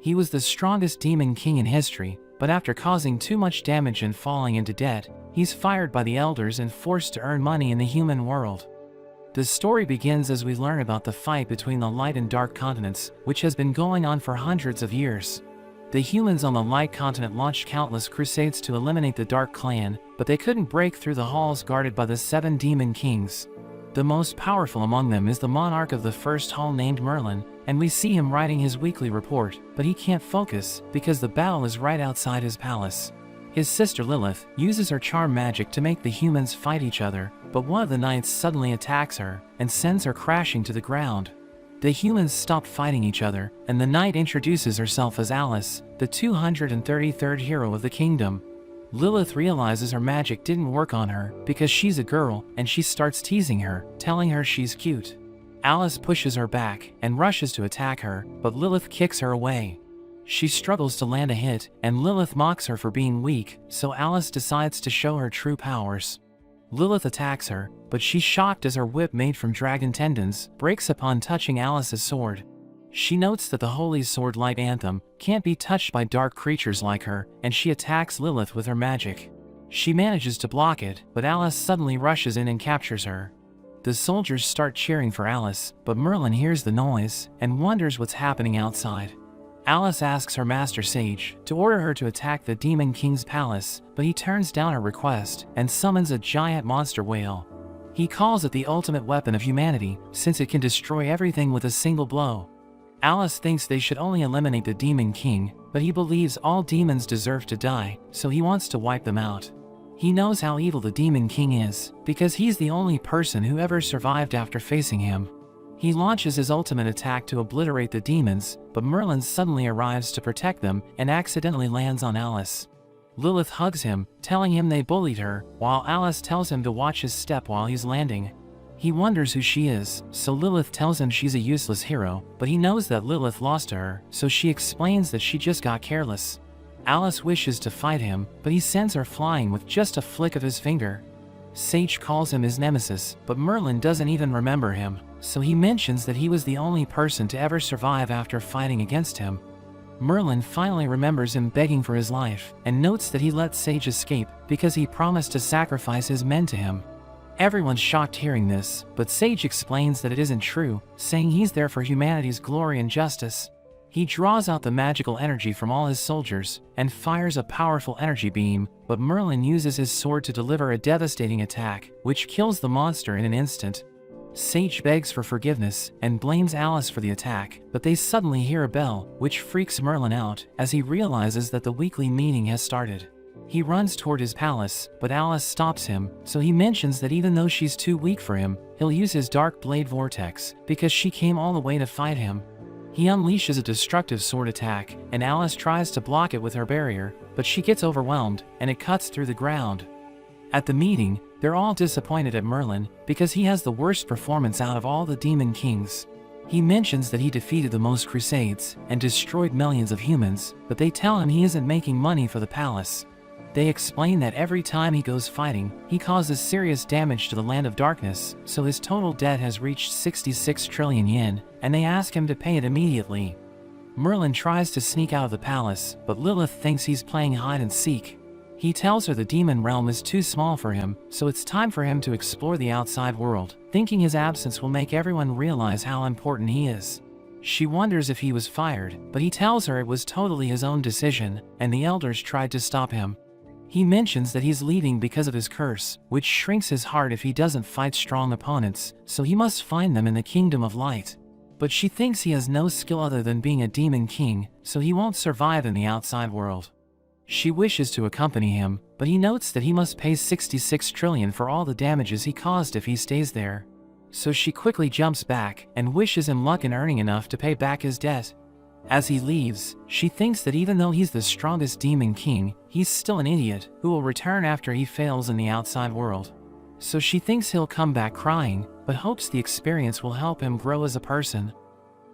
He was the strongest demon king in history, but after causing too much damage and falling into debt, he's fired by the elders and forced to earn money in the human world. The story begins as we learn about the fight between the light and dark continents, which has been going on for hundreds of years. The humans on the light continent launched countless crusades to eliminate the dark clan, but they couldn't break through the halls guarded by the 7 demon kings. The most powerful among them is the monarch of the first hall named Merlin, and we see him writing his weekly report, but he can't focus because the battle is right outside his palace. His sister Lilith uses her charm magic to make the humans fight each other, but one of the knights suddenly attacks her and sends her crashing to the ground. The humans stop fighting each other, and the knight introduces herself as Alice, the 233rd hero of the kingdom. Lilith realizes her magic didn't work on her because she's a girl, and she starts teasing her, telling her she's cute. Alice pushes her back and rushes to attack her, but Lilith kicks her away. She struggles to land a hit, and Lilith mocks her for being weak, so Alice decides to show her true powers. Lilith attacks her, but she's shocked as her whip made from dragon tendons breaks upon touching Alice's sword. She notes that the Holy Sword Light Anthem can't be touched by dark creatures like her, and she attacks Lilith with her magic. She manages to block it, but Alice suddenly rushes in and captures her. The soldiers start cheering for Alice, but Merlin hears the noise and wonders what's happening outside. Alice asks her master Sage to order her to attack the Demon King's palace, but he turns down her request and summons a giant monster whale. He calls it the ultimate weapon of humanity, since it can destroy everything with a single blow. Alice thinks they should only eliminate the Demon King, but he believes all demons deserve to die, so he wants to wipe them out. He knows how evil the Demon King is, because he's the only person who ever survived after facing him. He launches his ultimate attack to obliterate the demons, but Merlin suddenly arrives to protect them and accidentally lands on Alice. Lilith hugs him, telling him they bullied her, while Alice tells him to watch his step while he's landing. He wonders who she is, so Lilith tells him she's a useless hero, but he knows that Lilith lost to her, so she explains that she just got careless. Alice wishes to fight him, but he sends her flying with just a flick of his finger. Sage calls him his nemesis, but Merlin doesn't even remember him, so he mentions that he was the only person to ever survive after fighting against him. Merlin finally remembers him begging for his life, and notes that he let Sage escape because he promised to sacrifice his men to him. Everyone's shocked hearing this, but Sage explains that it isn't true, saying he's there for humanity's glory and justice. He draws out the magical energy from all his soldiers and fires a powerful energy beam, but Merlin uses his sword to deliver a devastating attack, which kills the monster in an instant. Sage begs for forgiveness and blames Alice for the attack, but they suddenly hear a bell, which freaks Merlin out as he realizes that the weekly meeting has started. He runs toward his palace, but Alice stops him, so he mentions that even though she's too weak for him, he'll use his Dark Blade Vortex because she came all the way to fight him. He unleashes a destructive sword attack, and Alice tries to block it with her barrier, but she gets overwhelmed, and it cuts through the ground. At the meeting, they're all disappointed at Merlin because he has the worst performance out of all the Demon Kings. He mentions that he defeated the most crusades and destroyed millions of humans, but they tell him he isn't making money for the palace. They explain that every time he goes fighting, he causes serious damage to the Land of Darkness, so his total debt has reached 66 trillion yen, and they ask him to pay it immediately. Merlin tries to sneak out of the palace, but Lilith thinks he's playing hide and seek. He tells her the demon realm is too small for him, so it's time for him to explore the outside world, thinking his absence will make everyone realize how important he is. She wonders if he was fired, but he tells her it was totally his own decision, and the elders tried to stop him. He mentions that he's leaving because of his curse, which shrinks his heart if he doesn't fight strong opponents, so he must find them in the Kingdom of Light. But she thinks he has no skill other than being a demon king, so he won't survive in the outside world. She wishes to accompany him, but he notes that he must pay 66 trillion for all the damages he caused if he stays there. So she quickly jumps back and wishes him luck in earning enough to pay back his debt. As he leaves, she thinks that even though he's the strongest demon king, he's still an idiot who will return after he fails in the outside world. So she thinks he'll come back crying, but hopes the experience will help him grow as a person.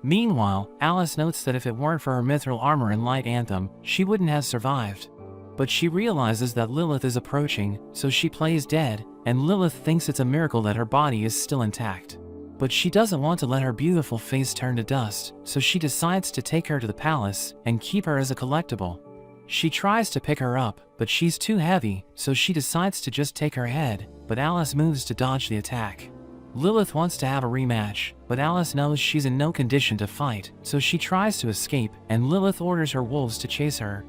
Meanwhile, Alice notes that if it weren't for her mithril armor and light anthem, she wouldn't have survived. But she realizes that Lilith is approaching, so she plays dead, and Lilith thinks it's a miracle that her body is still intact. But she doesn't want to let her beautiful face turn to dust, so she decides to take her to the palace and keep her as a collectible. She tries to pick her up, but she's too heavy, so she decides to just take her head, but Alice moves to dodge the attack. Lilith wants to have a rematch, but Alice knows she's in no condition to fight, so she tries to escape, and Lilith orders her wolves to chase her.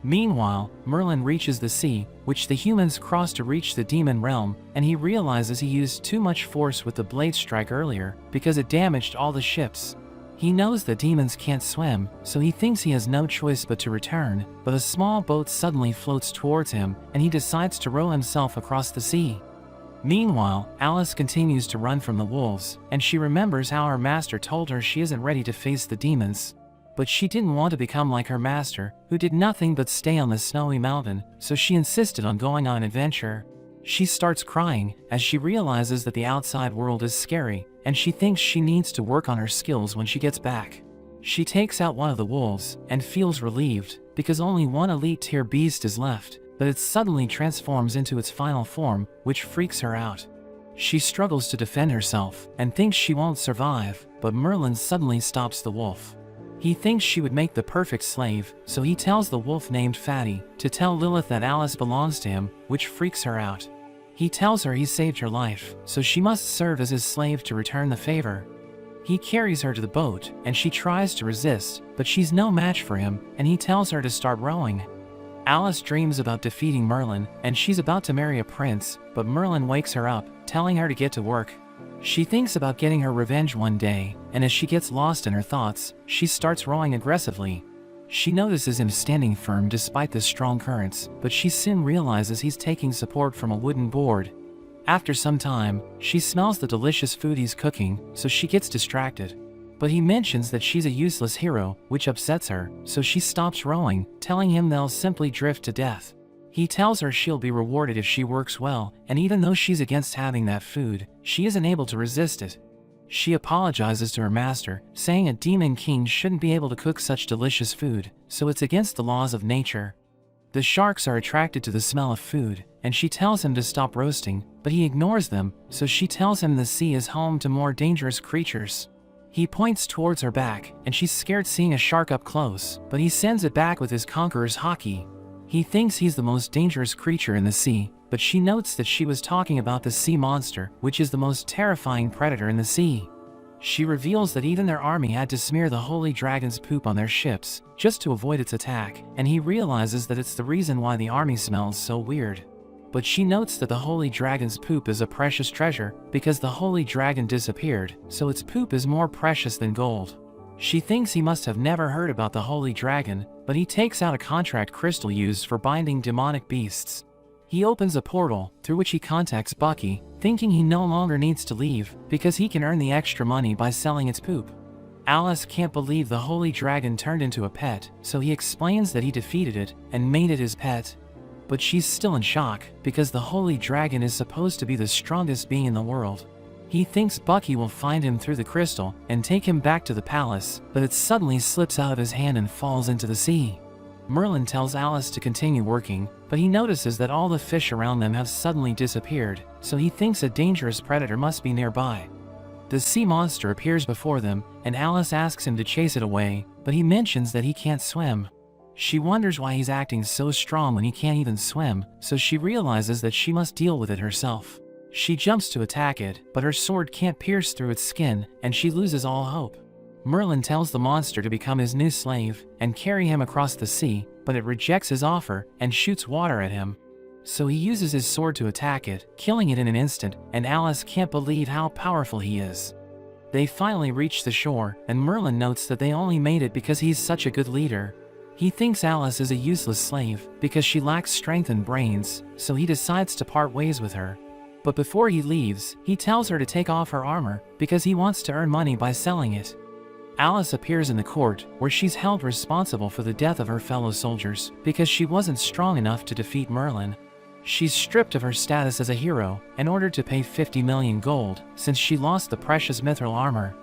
Meanwhile, Merlin reaches the sea, which the humans cross to reach the demon realm, and he realizes he used too much force with the blade strike earlier because it damaged all the ships. He knows that demons can't swim, so he thinks he has no choice but to return, but a small boat suddenly floats towards him, and he decides to row himself across the sea. Meanwhile, Alice continues to run from the wolves, and she remembers how her master told her she isn't ready to face the demons. But she didn't want to become like her master, who did nothing but stay on the snowy mountain, so she insisted on going on an adventure. She starts crying as she realizes that the outside world is scary, and she thinks she needs to work on her skills when she gets back. She takes out one of the wolves and feels relieved because only one elite tier beast is left, but it suddenly transforms into its final form, which freaks her out. She struggles to defend herself and thinks she won't survive, but Merlin suddenly stops the wolf. He thinks she would make the perfect slave, so he tells the wolf named Fatty to tell Lilith that Alice belongs to him, which freaks her out. He tells her he saved her life, so she must serve as his slave to return the favor. He carries her to the boat, and she tries to resist, but she's no match for him, and he tells her to start rowing. Alice dreams about defeating Merlin, and she's about to marry a prince, but Merlin wakes her up, telling her to get to work. She thinks about getting her revenge one day, and as she gets lost in her thoughts, she starts rowing aggressively. She notices him standing firm despite the strong currents, but she soon realizes he's taking support from a wooden board. After some time, she smells the delicious food he's cooking, so she gets distracted. But he mentions that she's a useless hero, which upsets her, so she stops rowing, telling him they'll simply drift to death. He tells her she'll be rewarded if she works well, and even though she's against having that food, she isn't able to resist it. She apologizes to her master, saying a demon king shouldn't be able to cook such delicious food, so it's against the laws of nature. The sharks are attracted to the smell of food, and she tells him to stop roasting, but he ignores them, so she tells him the sea is home to more dangerous creatures. He points towards her back, and she's scared seeing a shark up close, but he sends it back with his conqueror's haki. He thinks he's the most dangerous creature in the sea, but she notes that she was talking about the sea monster, which is the most terrifying predator in the sea. She reveals that even their army had to smear the holy dragon's poop on their ships, just to avoid its attack, and he realizes that it's the reason why the army smells so weird. But she notes that the holy dragon's poop is a precious treasure, because the holy dragon disappeared, so its poop is more precious than gold. She thinks he must have never heard about the holy dragon, but he takes out a contract crystal used for binding demonic beasts. He opens a portal, through which he contacts Bucky, thinking he no longer needs to leave, because he can earn the extra money by selling its poop. Alice can't believe the holy dragon turned into a pet, so he explains that he defeated it, and made it his pet. But she's still in shock, because the holy dragon is supposed to be the strongest being in the world. He thinks Bucky will find him through the crystal, and take him back to the palace, but it suddenly slips out of his hand and falls into the sea. Merlin tells Alice to continue working, but he notices that all the fish around them have suddenly disappeared, so he thinks a dangerous predator must be nearby. The sea monster appears before them, and Alice asks him to chase it away, but he mentions that he can't swim. She wonders why he's acting so strong when he can't even swim, so she realizes that she must deal with it herself. She jumps to attack it, but her sword can't pierce through its skin, and she loses all hope. Merlin tells the monster to become his new slave and carry him across the sea, but it rejects his offer and shoots water at him. So he uses his sword to attack it, killing it in an instant, and Alice can't believe how powerful he is. They finally reach the shore, and Merlin notes that they only made it because he's such a good leader. He thinks Alice is a useless slave because she lacks strength and brains, so he decides to part ways with her. But before he leaves, he tells her to take off her armor because he wants to earn money by selling it. Alice appears in the court, where she's held responsible for the death of her fellow soldiers because she wasn't strong enough to defeat Merlin. She's stripped of her status as a hero and ordered to pay 50 million gold since she lost the precious mithril armor.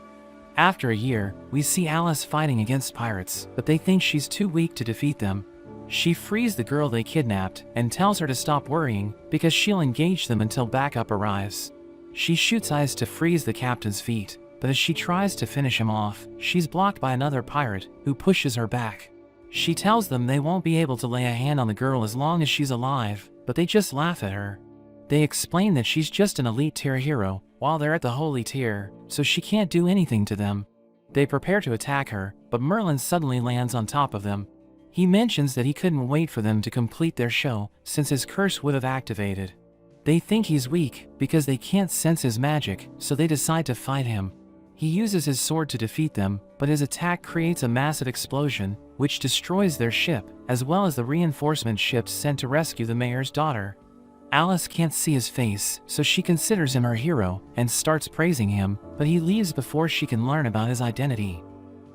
After a year, we see Alice fighting against pirates, but they think she's too weak to defeat them. She frees the girl they kidnapped and tells her to stop worrying because she'll engage them until backup arrives. She shoots ice to freeze the captain's feet, but as she tries to finish him off, she's blocked by another pirate who pushes her back. She tells them they won't be able to lay a hand on the girl as long as she's alive, but they just laugh at her. They explain that she's just an elite tier hero, while they're at the holy tier, so she can't do anything to them. They prepare to attack her, but Merlin suddenly lands on top of them. He mentions that he couldn't wait for them to complete their show, since his curse would have activated. They think he's weak, because they can't sense his magic, so they decide to fight him. He uses his sword to defeat them, but his attack creates a massive explosion, which destroys their ship, as well as the reinforcement ships sent to rescue the mayor's daughter. Alice can't see his face, so she considers him her hero, and starts praising him, but he leaves before she can learn about his identity.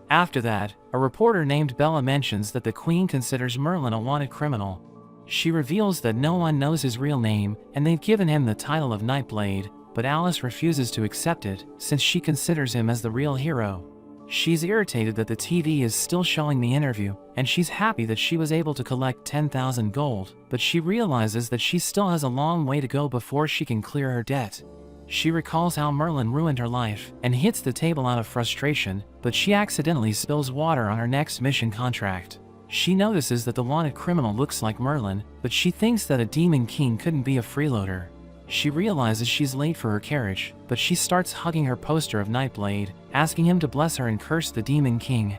After that, a reporter named Bella mentions that the Queen considers Merlin a wanted criminal. She reveals that no one knows his real name, and they've given him the title of Nightblade, but Alice refuses to accept it, since she considers him as the real hero. She's irritated that the TV is still showing the interview, and she's happy that she was able to collect 10,000 gold, but she realizes that she still has a long way to go before she can clear her debt. She recalls how Merlin ruined her life, and hits the table out of frustration, but she accidentally spills water on her next mission contract. She notices that the wanted criminal looks like Merlin, but she thinks that a demon king couldn't be a freeloader. She realizes she's late for her carriage, but she starts hugging her poster of Nightblade, asking him to bless her and curse the Demon King.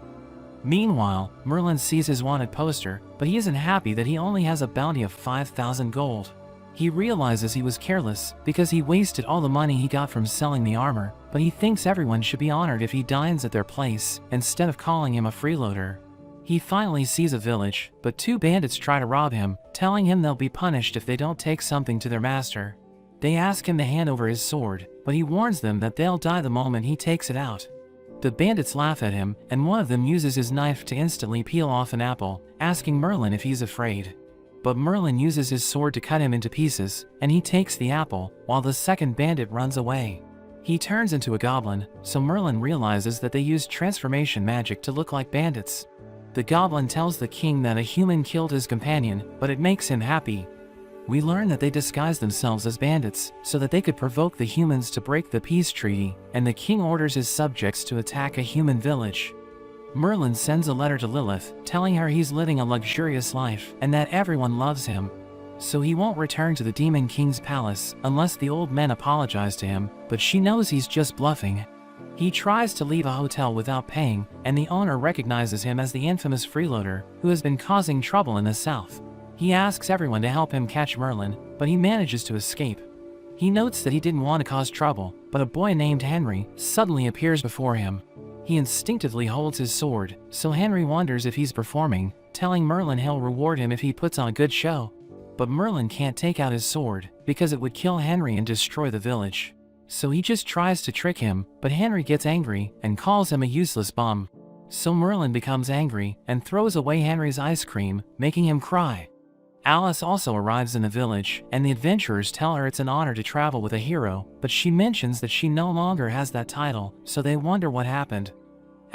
Meanwhile, Merlin sees his wanted poster, but he isn't happy that he only has a bounty of 5,000 gold. He realizes he was careless, because he wasted all the money he got from selling the armor, but he thinks everyone should be honored if he dines at their place, instead of calling him a freeloader. He finally sees a village, but two bandits try to rob him, telling him they'll be punished if they don't take something to their master. They ask him to hand over his sword, but he warns them that they'll die the moment he takes it out. The bandits laugh at him, and one of them uses his knife to instantly peel off an apple, asking Merlin if he's afraid. But Merlin uses his sword to cut him into pieces, and he takes the apple, while the second bandit runs away. He turns into a goblin, so Merlin realizes that they use transformation magic to look like bandits. The goblin tells the king that a human killed his companion, but it makes him happy. We learn that they disguised themselves as bandits, so that they could provoke the humans to break the peace treaty, and the king orders his subjects to attack a human village. Merlin sends a letter to Lilith, telling her he's living a luxurious life, and that everyone loves him. So he won't return to the Demon King's palace, unless the old men apologize to him, but she knows he's just bluffing. He tries to leave a hotel without paying, and the owner recognizes him as the infamous freeloader, who has been causing trouble in the south. He asks everyone to help him catch Merlin, but he manages to escape. He notes that he didn't want to cause trouble, but a boy named Henry suddenly appears before him. He instinctively holds his sword, so Henry wonders if he's performing, telling Merlin he'll reward him if he puts on a good show. But Merlin can't take out his sword, because it would kill Henry and destroy the village. So he just tries to trick him, but Henry gets angry and calls him a useless bum. So Merlin becomes angry and throws away Henry's ice cream, making him cry. Alice also arrives in the village, and the adventurers tell her it's an honor to travel with a hero, but she mentions that she no longer has that title, so they wonder what happened.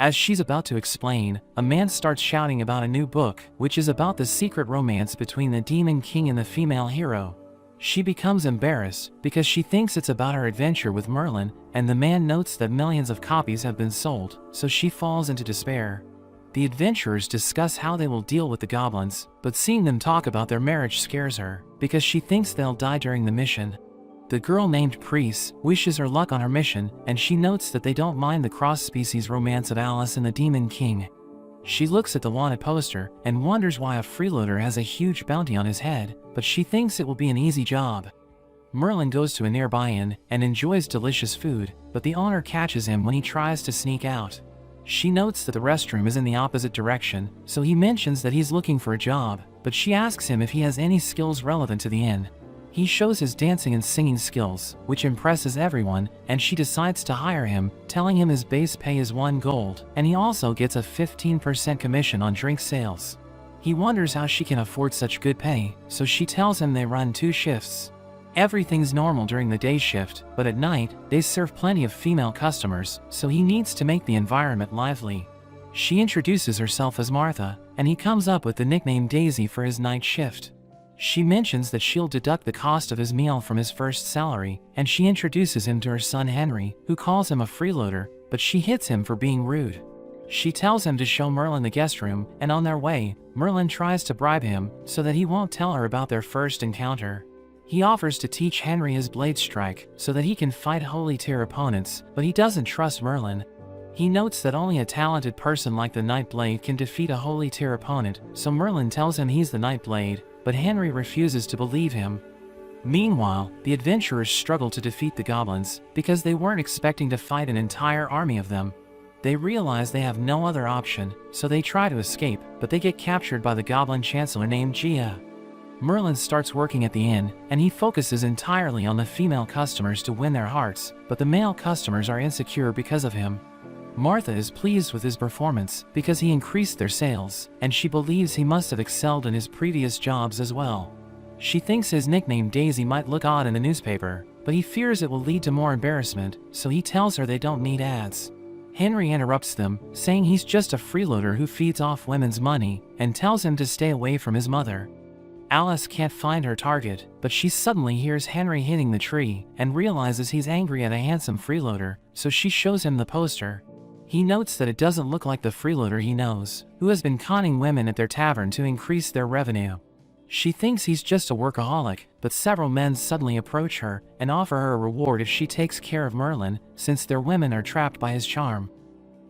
As she's about to explain, a man starts shouting about a new book, which is about the secret romance between the Demon King and the female hero. She becomes embarrassed, because she thinks it's about her adventure with Merlin, and the man notes that millions of copies have been sold, so she falls into despair. The adventurers discuss how they will deal with the goblins, but seeing them talk about their marriage scares her, because she thinks they'll die during the mission. The girl named Pris wishes her luck on her mission, and she notes that they don't mind the cross-species romance of Alice and the Demon King. She looks at the wanted poster, and wonders why a freeloader has a huge bounty on his head, but she thinks it will be an easy job. Merlin goes to a nearby inn, and enjoys delicious food, but the owner catches him when he tries to sneak out. She notes that the restroom is in the opposite direction, so he mentions that he's looking for a job, but she asks him if he has any skills relevant to the inn. He shows his dancing and singing skills, which impresses everyone, and she decides to hire him, telling him his base pay is 1 gold, and he also gets a 15% commission on drink sales. He wonders how she can afford such good pay, so she tells him they run 2 shifts. Everything's normal during the day shift, but at night, they serve plenty of female customers, so he needs to make the environment lively. She introduces herself as Martha, and he comes up with the nickname Daisy for his night shift. She mentions that she'll deduct the cost of his meal from his first salary, and she introduces him to her son Henry, who calls him a freeloader, but she hits him for being rude. She tells him to show Merlin the guest room, and on their way, Merlin tries to bribe him so that he won't tell her about their first encounter. He offers to teach Henry his blade strike so that he can fight holy tier opponents, but he doesn't trust Merlin. He notes that only a talented person like the Nightblade can defeat a holy tier opponent, so Merlin tells him he's the Nightblade, but Henry refuses to believe him. Meanwhile, the adventurers struggle to defeat the goblins because they weren't expecting to fight an entire army of them. They realize they have no other option, so they try to escape, but they get captured by the goblin chancellor named Gia. Merlin starts working at the inn, and he focuses entirely on the female customers to win their hearts, but the male customers are insecure because of him. Martha is pleased with his performance because he increased their sales, and she believes he must have excelled in his previous jobs as well. She thinks his nickname Daisy might look odd in the newspaper, but he fears it will lead to more embarrassment, so he tells her they don't need ads. Henry interrupts them, saying he's just a freeloader who feeds off women's money, and tells him to stay away from his mother. Alice can't find her target, but she suddenly hears Henry hitting the tree, and realizes he's angry at a handsome freeloader, so she shows him the poster. He notes that it doesn't look like the freeloader he knows, who has been conning women at their tavern to increase their revenue. She thinks he's just a workaholic, but several men suddenly approach her and offer her a reward if she takes care of Merlin, since their women are trapped by his charm.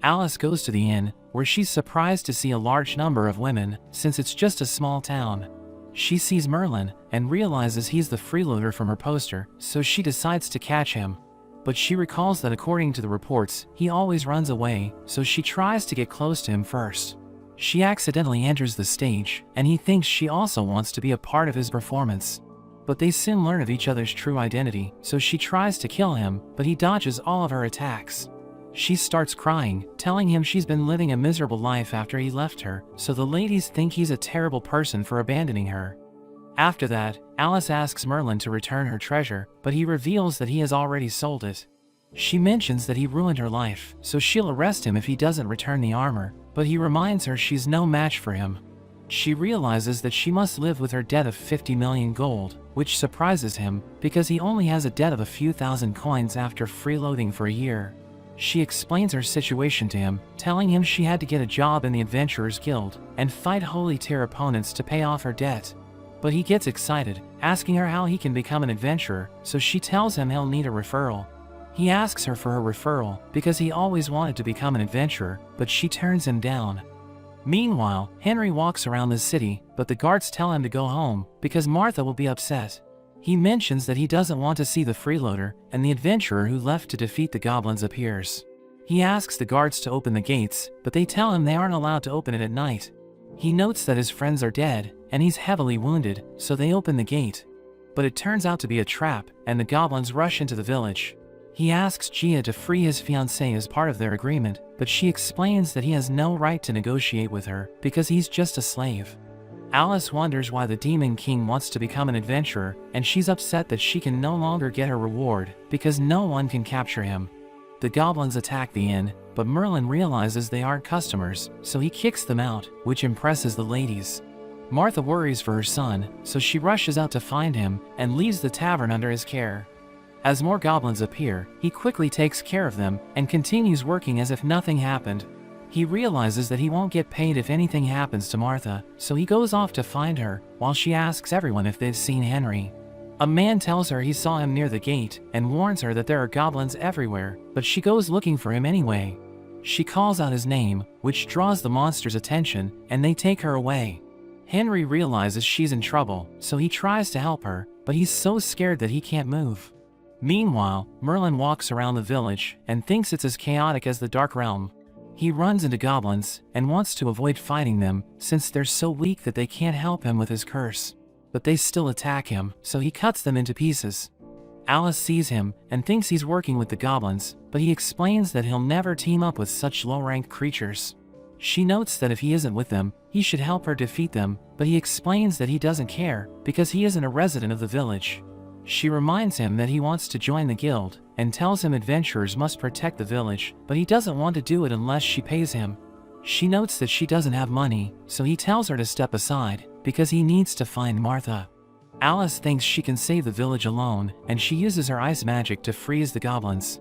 Alice goes to the inn, where she's surprised to see a large number of women, since it's just a small town. She sees Merlin and realizes he's the freeloader from her poster, so she decides to catch him. But she recalls that according to the reports, he always runs away, so she tries to get close to him first. She accidentally enters the stage, and he thinks she also wants to be a part of his performance. But they soon learn of each other's true identity, so she tries to kill him, but he dodges all of her attacks. She starts crying, telling him she's been living a miserable life after he left her, so the ladies think he's a terrible person for abandoning her. After that, Alice asks Merlin to return her treasure, but he reveals that he has already sold it. She mentions that he ruined her life, so she'll arrest him if he doesn't return the armor, but he reminds her she's no match for him. She realizes that she must live with her debt of 50 million gold, which surprises him, because he only has a debt of a few thousand coins after freeloading for a year. She explains her situation to him, telling him she had to get a job in the Adventurers Guild and fight holy tier opponents to pay off her debt. But he gets excited, asking her how he can become an adventurer, so she tells him he'll need a referral. He asks her for her referral because he always wanted to become an adventurer, but she turns him down. Meanwhile, Henry walks around the city, but the guards tell him to go home because Martha will be upset. He mentions that he doesn't want to see the freeloader, and the adventurer who left to defeat the goblins appears. He asks the guards to open the gates, but they tell him they aren't allowed to open it at night. He notes that his friends are dead, and he's heavily wounded, so they open the gate. But it turns out to be a trap, and the goblins rush into the village. He asks Gia to free his fiancée as part of their agreement, but she explains that he has no right to negotiate with her because he's just a slave. Alice wonders why the Demon King wants to become an adventurer, and she's upset that she can no longer get her reward because no one can capture him. The goblins attack the inn, but Merlin realizes they aren't customers, so he kicks them out, which impresses the ladies. Martha worries for her son, so she rushes out to find him and leaves the tavern under his care. As more goblins appear, he quickly takes care of them and continues working as if nothing happened. He realizes that he won't get paid if anything happens to Martha, so he goes off to find her, while she asks everyone if they've seen Henry. A man tells her he saw him near the gate and warns her that there are goblins everywhere, but she goes looking for him anyway. She calls out his name, which draws the monster's attention, and they take her away. Henry realizes she's in trouble, so he tries to help her, but he's so scared that he can't move. Meanwhile, Merlin walks around the village and thinks it's as chaotic as the Dark Realm. He runs into goblins and wants to avoid fighting them since they're so weak that they can't help him with his curse. But they still attack him, so he cuts them into pieces. Alice sees him and thinks he's working with the goblins, but he explains that he'll never team up with such low-ranked creatures. She notes that if he isn't with them, he should help her defeat them, but he explains that he doesn't care because he isn't a resident of the village. She reminds him that he wants to join the guild, and tells him adventurers must protect the village, but he doesn't want to do it unless she pays him. She notes that she doesn't have money, so he tells her to step aside, because he needs to find Martha. Alice thinks she can save the village alone, and she uses her ice magic to freeze the goblins.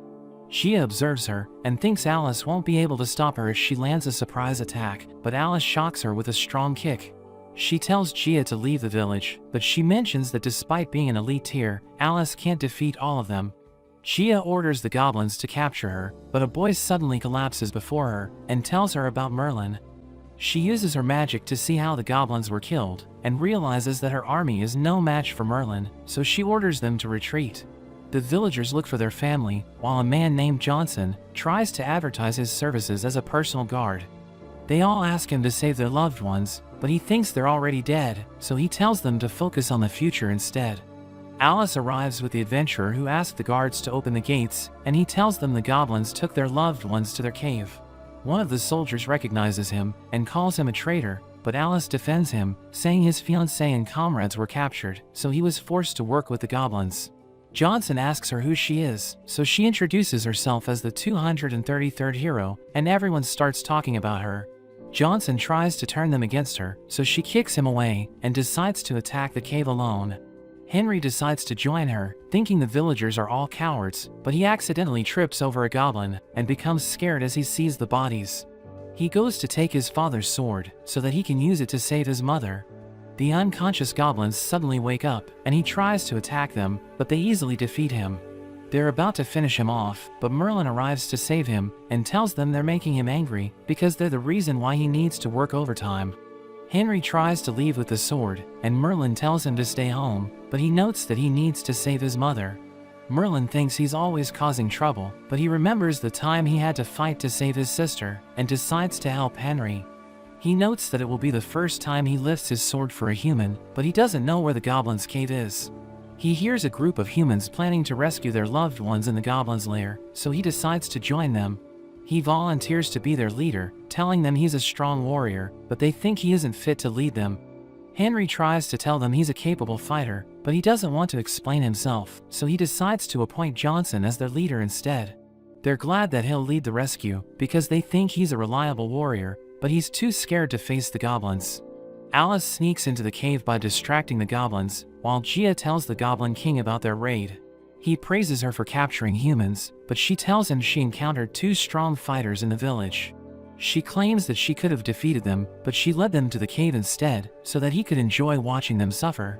Gia observes her, and thinks Alice won't be able to stop her if she lands a surprise attack, but Alice shocks her with a strong kick. She tells Gia to leave the village, but she mentions that despite being an elite tier, Alice can't defeat all of them. Gia orders the goblins to capture her, but a boy suddenly collapses before her, and tells her about Merlin. She uses her magic to see how the goblins were killed, and realizes that her army is no match for Merlin, so she orders them to retreat. The villagers look for their family, while a man named Johnson tries to advertise his services as a personal guard. They all ask him to save their loved ones, but he thinks they're already dead, so he tells them to focus on the future instead. Alice arrives with the adventurer who asks the guards to open the gates, and he tells them the goblins took their loved ones to their cave. One of the soldiers recognizes him and calls him a traitor, but Alice defends him, saying his fiancée and comrades were captured, so he was forced to work with the goblins. Johnson asks her who she is, so she introduces herself as the 233rd hero, and everyone starts talking about her. Johnson tries to turn them against her, so she kicks him away and decides to attack the cave alone. Henry decides to join her, thinking the villagers are all cowards, but he accidentally trips over a goblin and becomes scared as he sees the bodies. He goes to take his father's sword so that he can use it to save his mother. The unconscious goblins suddenly wake up, and he tries to attack them, but they easily defeat him. They're about to finish him off, but Merlin arrives to save him and tells them they're making him angry because they're the reason why he needs to work overtime. Henry tries to leave with the sword, and Merlin tells him to stay home, but he notes that he needs to save his mother. Merlin thinks he's always causing trouble, but he remembers the time he had to fight to save his sister, and decides to help Henry. He notes that it will be the first time he lifts his sword for a human, but he doesn't know where the goblin's cave is. He hears a group of humans planning to rescue their loved ones in the goblin's lair, so he decides to join them. He volunteers to be their leader, telling them he's a strong warrior, but they think he isn't fit to lead them. Henry tries to tell them he's a capable fighter, but he doesn't want to explain himself, so he decides to appoint Johnson as their leader instead. They're glad that he'll lead the rescue, because they think he's a reliable warrior, but he's too scared to face the goblins. Alice sneaks into the cave by distracting the goblins, while Gia tells the Goblin King about their raid. He praises her for capturing humans, but she tells him she encountered 2 strong fighters in the village. She claims that she could have defeated them, but she led them to the cave instead, so that he could enjoy watching them suffer.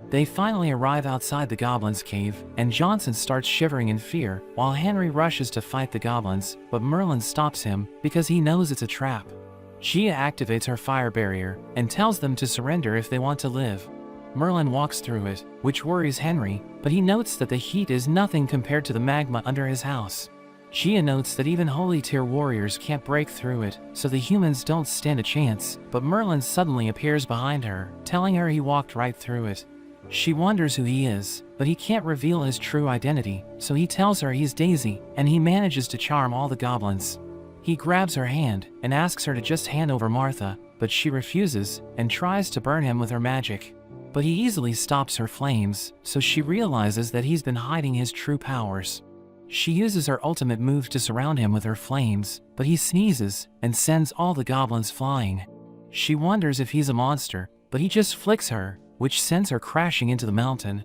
They finally arrive outside the goblin's cave, and Johnson starts shivering in fear, while Henry rushes to fight the goblins, but Merlin stops him, because he knows it's a trap. Gia activates her fire barrier, and tells them to surrender if they want to live. Merlin walks through it, which worries Henry, but he notes that the heat is nothing compared to the magma under his house. Gia notes that even holy tier warriors can't break through it, so the humans don't stand a chance, but Merlin suddenly appears behind her, telling her he walked right through it. She wonders who he is, but he can't reveal his true identity, so he tells her he's Daisy, and he manages to charm all the goblins. He grabs her hand and asks her to just hand over Martha, but she refuses and tries to burn him with her magic. But he easily stops her flames, so she realizes that he's been hiding his true powers. She uses her ultimate move to surround him with her flames, but he sneezes and sends all the goblins flying. She wonders if he's a monster, but he just flicks her, which sends her crashing into the mountain.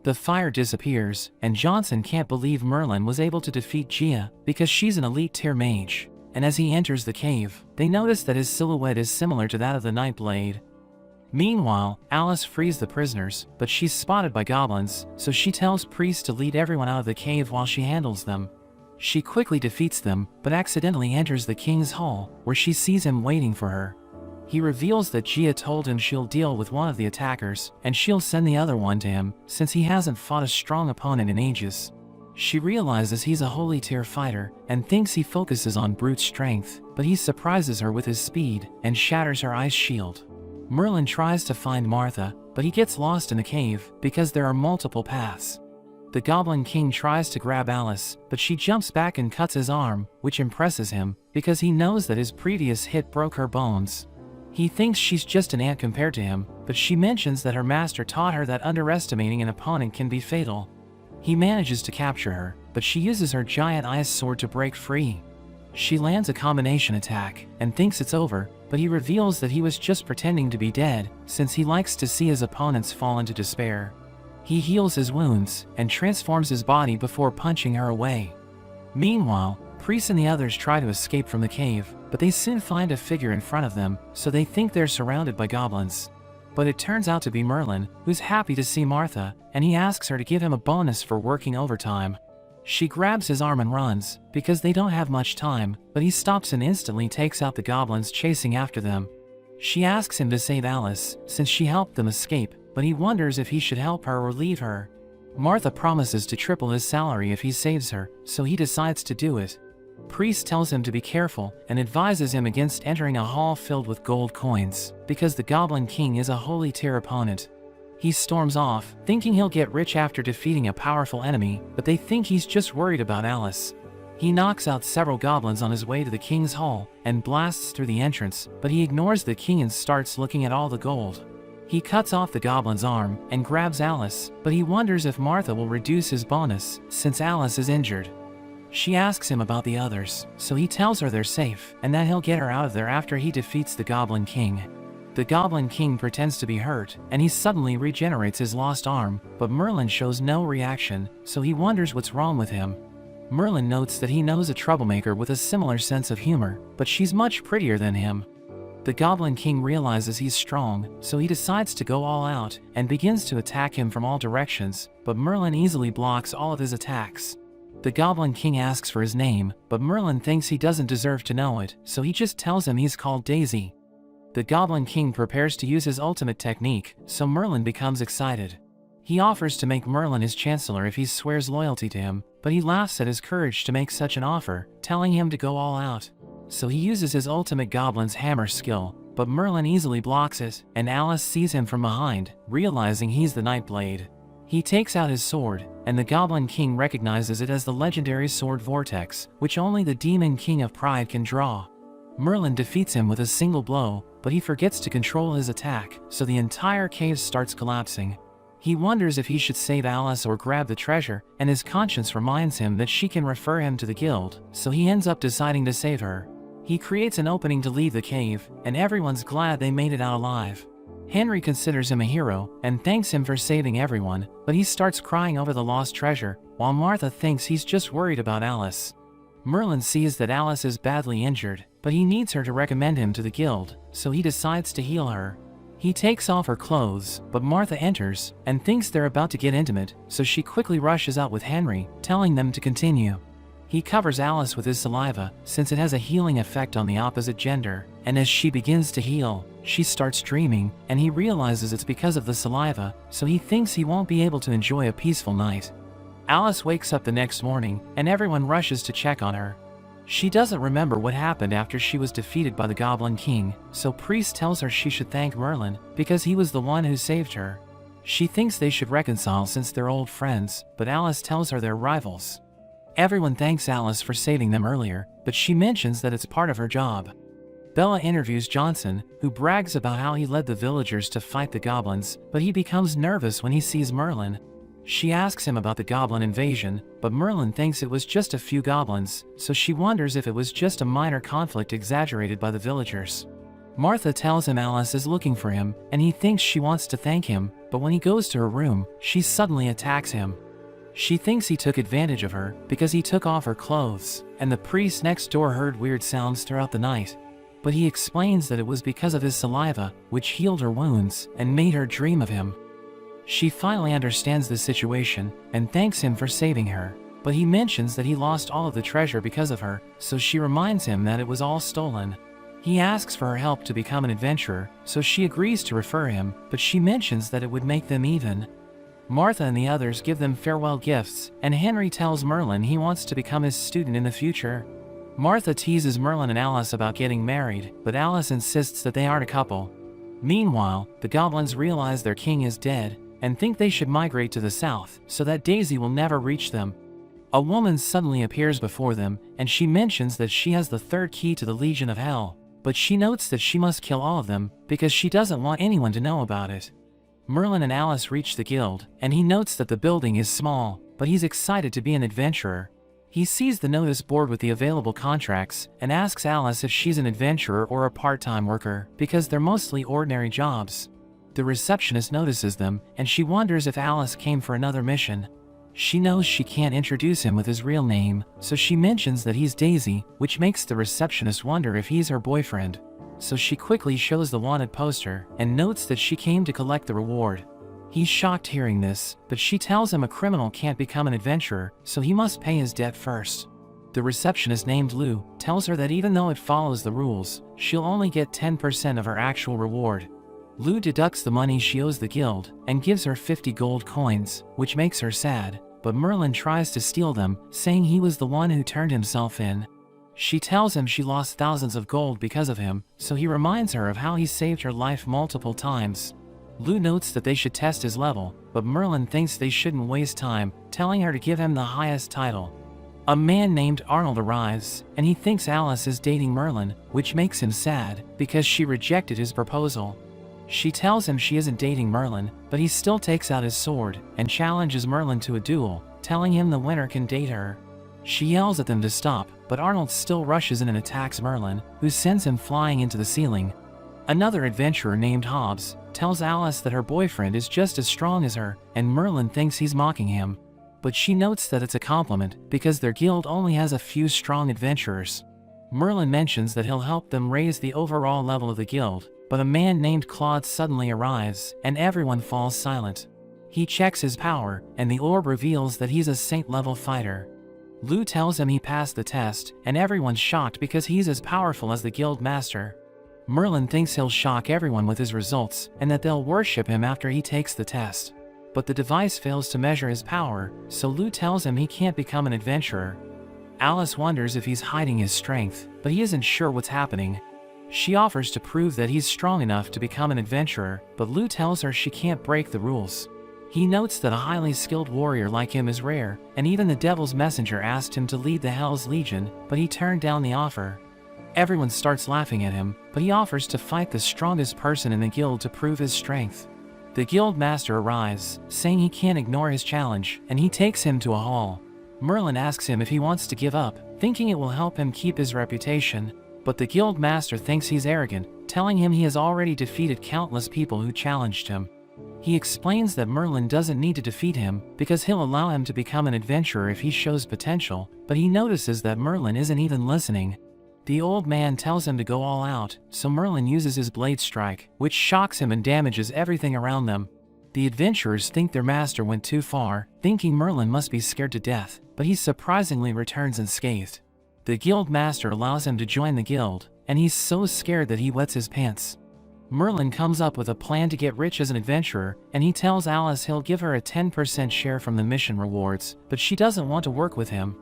The fire disappears, and Johnson can't believe Merlin was able to defeat Gia because she's an elite tier mage. And as he enters the cave, they notice that his silhouette is similar to that of the Nightblade. Meanwhile, Alice frees the prisoners, but she's spotted by goblins, so she tells Priest to lead everyone out of the cave while she handles them. She quickly defeats them, but accidentally enters the king's hall, where she sees him waiting for her. He reveals that Gia told him she'll deal with one of the attackers, and she'll send the other one to him, since he hasn't fought a strong opponent in ages. She realizes he's a holy tier fighter, and thinks he focuses on brute strength, but he surprises her with his speed, and shatters her ice shield. Merlin tries to find Martha, but he gets lost in the cave, because there are multiple paths. The Goblin King tries to grab Alice, but she jumps back and cuts his arm, which impresses him, because he knows that his previous hit broke her bones. He thinks she's just an ant compared to him, but she mentions that her master taught her that underestimating an opponent can be fatal. He manages to capture her, but she uses her giant ice sword to break free. She lands a combination attack, and thinks it's over, but he reveals that he was just pretending to be dead, since he likes to see his opponents fall into despair. He heals his wounds and transforms his body before punching her away. Meanwhile, Priest and the others try to escape from the cave, but they soon find a figure in front of them, so they think they're surrounded by goblins. But it turns out to be Merlin, who's happy to see Martha, and he asks her to give him a bonus for working overtime. She grabs his arm and runs, because they don't have much time, but he stops and instantly takes out the goblins chasing after them. She asks him to save Alice, since she helped them escape, but he wonders if he should help her or leave her. Martha promises to triple his salary if he saves her, so he decides to do it. Priest tells him to be careful and advises him against entering a hall filled with gold coins, because the Goblin King is a holy tier opponent. He storms off, thinking he'll get rich after defeating a powerful enemy, but they think he's just worried about Alice. He knocks out several goblins on his way to the king's hall and blasts through the entrance, but he ignores the king and starts looking at all the gold. He cuts off the goblin's arm and grabs Alice, but he wonders if Martha will reduce his bonus since Alice is injured. She asks him about the others, so he tells her they're safe and that he'll get her out of there after he defeats the Goblin King. The Goblin King pretends to be hurt, and he suddenly regenerates his lost arm, but Merlin shows no reaction, so he wonders what's wrong with him. Merlin notes that he knows a troublemaker with a similar sense of humor, but she's much prettier than him. The Goblin King realizes he's strong, so he decides to go all out and begins to attack him from all directions, but Merlin easily blocks all of his attacks. The Goblin King asks for his name, but Merlin thinks he doesn't deserve to know it, so he just tells him he's called Daisy. The Goblin King prepares to use his ultimate technique, so Merlin becomes excited. He offers to make Merlin his chancellor if he swears loyalty to him, but he laughs at his courage to make such an offer, telling him to go all out. So he uses his ultimate goblin's hammer skill, but Merlin easily blocks it, and Alice sees him from behind, realizing he's the Nightblade. He takes out his sword, and the Goblin King recognizes it as the legendary sword Vortex, which only the Demon King of Pride can draw. Merlin defeats him with a single blow, but he forgets to control his attack, so the entire cave starts collapsing. He wonders if he should save Alice or grab the treasure, and his conscience reminds him that she can refer him to the guild, so he ends up deciding to save her. He creates an opening to leave the cave, and everyone's glad they made it out alive. Henry considers him a hero and thanks him for saving everyone, but he starts crying over the lost treasure, while Martha thinks he's just worried about Alice. Merlin sees that Alice is badly injured, but he needs her to recommend him to the guild, so he decides to heal her. He takes off her clothes, but Martha enters and thinks they're about to get intimate, so she quickly rushes out with Henry, telling them to continue. He covers Alice with his saliva, since it has a healing effect on the opposite gender, and as she begins to heal, she starts dreaming, and he realizes it's because of the saliva, so he thinks he won't be able to enjoy a peaceful night. Alice wakes up the next morning, and everyone rushes to check on her. She doesn't remember what happened after she was defeated by the Goblin King, so Priest tells her she should thank Merlin, because he was the one who saved her. She thinks they should reconcile since they're old friends, but Alice tells her they're rivals. Everyone thanks Alice for saving them earlier, but she mentions that it's part of her job. Bella interviews Johnson, who brags about how he led the villagers to fight the goblins, but he becomes nervous when he sees Merlin. She asks him about the goblin invasion, but Merlin thinks it was just a few goblins, so she wonders if it was just a minor conflict exaggerated by the villagers. Martha tells him Alice is looking for him, and he thinks she wants to thank him, but when he goes to her room, she suddenly attacks him. She thinks he took advantage of her because he took off her clothes, and the priest next door heard weird sounds throughout the night. But he explains that it was because of his saliva, which healed her wounds and made her dream of him. She finally understands the situation and thanks him for saving her, but he mentions that he lost all of the treasure because of her, so she reminds him that it was all stolen. He asks for her help to become an adventurer, so she agrees to refer him, but she mentions that it would make them even. Martha and the others give them farewell gifts, and Henry tells Merlin he wants to become his student in the future. Martha teases Merlin and Alice about getting married, but Alice insists that they aren't a couple. Meanwhile, the goblins realize their king is dead, and think they should migrate to the south, so that Daisy will never reach them. A woman suddenly appears before them, and she mentions that she has the third key to the Legion of Hell, but she notes that she must kill all of them, because she doesn't want anyone to know about it. Merlin and Alice reach the guild, and he notes that the building is small, but he's excited to be an adventurer. He sees the notice board with the available contracts and asks Alice if she's an adventurer or a part-time worker, because they're mostly ordinary jobs. The receptionist notices them, and she wonders if Alice came for another mission. She knows she can't introduce him with his real name, so she mentions that he's Daisy, which makes the receptionist wonder if he's her boyfriend. So she quickly shows the wanted poster and notes that she came to collect the reward. He's shocked hearing this, but she tells him a criminal can't become an adventurer, so he must pay his debt first. The receptionist named Lou tells her that even though it follows the rules, she'll only get 10% of her actual reward. Lou deducts the money she owes the guild and gives her 50 gold coins, which makes her sad, but Merlin tries to steal them, saying he was the one who turned himself in. She tells him she lost thousands of gold because of him, so he reminds her of how he saved her life multiple times. Lou notes that they should test his level, but Merlin thinks they shouldn't waste time, telling her to give him the highest title. A man named Arnold arrives, and he thinks Alice is dating Merlin, which makes him sad, because she rejected his proposal. She tells him she isn't dating Merlin, but he still takes out his sword and challenges Merlin to a duel, telling him the winner can date her. She yells at them to stop, but Arnold still rushes in and attacks Merlin, who sends him flying into the ceiling. Another adventurer named Hobbs tells Alice that her boyfriend is just as strong as her, and Merlin thinks he's mocking him. But she notes that it's a compliment, because their guild only has a few strong adventurers. Merlin mentions that he'll help them raise the overall level of the guild, but a man named Claude suddenly arrives, and everyone falls silent. He checks his power, and the orb reveals that he's a saint-level fighter. Lou tells him he passed the test, and everyone's shocked because he's as powerful as the guild master. Merlin thinks he'll shock everyone with his results, and that they'll worship him after he takes the test. But the device fails to measure his power, so Lou tells him he can't become an adventurer. Alice wonders if he's hiding his strength, but he isn't sure what's happening. She offers to prove that he's strong enough to become an adventurer, but Lou tells her she can't break the rules. He notes that a highly skilled warrior like him is rare, and even the Devil's Messenger asked him to lead the Hell's Legion, but he turned down the offer. Everyone starts laughing at him, but he offers to fight the strongest person in the guild to prove his strength. The guild master arrives, saying he can't ignore his challenge, and he takes him to a hall. Merlin asks him if he wants to give up, thinking it will help him keep his reputation, but the guild master thinks he's arrogant, telling him he has already defeated countless people who challenged him. He explains that Merlin doesn't need to defeat him, because he'll allow him to become an adventurer if he shows potential, but he notices that Merlin isn't even listening. The old man tells him to go all out, so Merlin uses his blade strike, which shocks him and damages everything around them. The adventurers think their master went too far, thinking Merlin must be scared to death, but he surprisingly returns unscathed. The guild master allows him to join the guild, and he's so scared that he wets his pants. Merlin comes up with a plan to get rich as an adventurer, and he tells Alice he'll give her a 10% share from the mission rewards, but she doesn't want to work with him.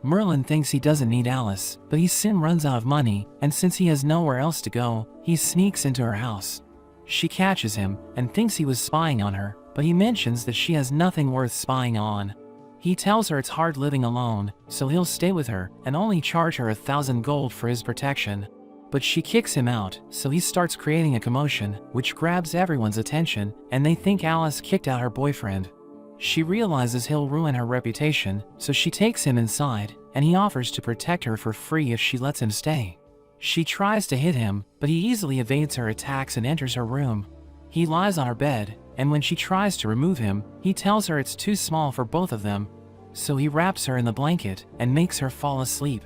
Merlin thinks he doesn't need Alice, but he soon runs out of money, and since he has nowhere else to go, he sneaks into her house. She catches him, and thinks he was spying on her, but he mentions that she has nothing worth spying on. He tells her it's hard living alone, so he'll stay with her, and only charge her 1,000 gold for his protection. But she kicks him out, so he starts creating a commotion, which grabs everyone's attention, and they think Alice kicked out her boyfriend. She realizes he'll ruin her reputation, so she takes him inside, and he offers to protect her for free if she lets him stay. She tries to hit him, but he easily evades her attacks and enters her room. He lies on her bed, and when she tries to remove him, he tells her it's too small for both of them. So he wraps her in the blanket and makes her fall asleep.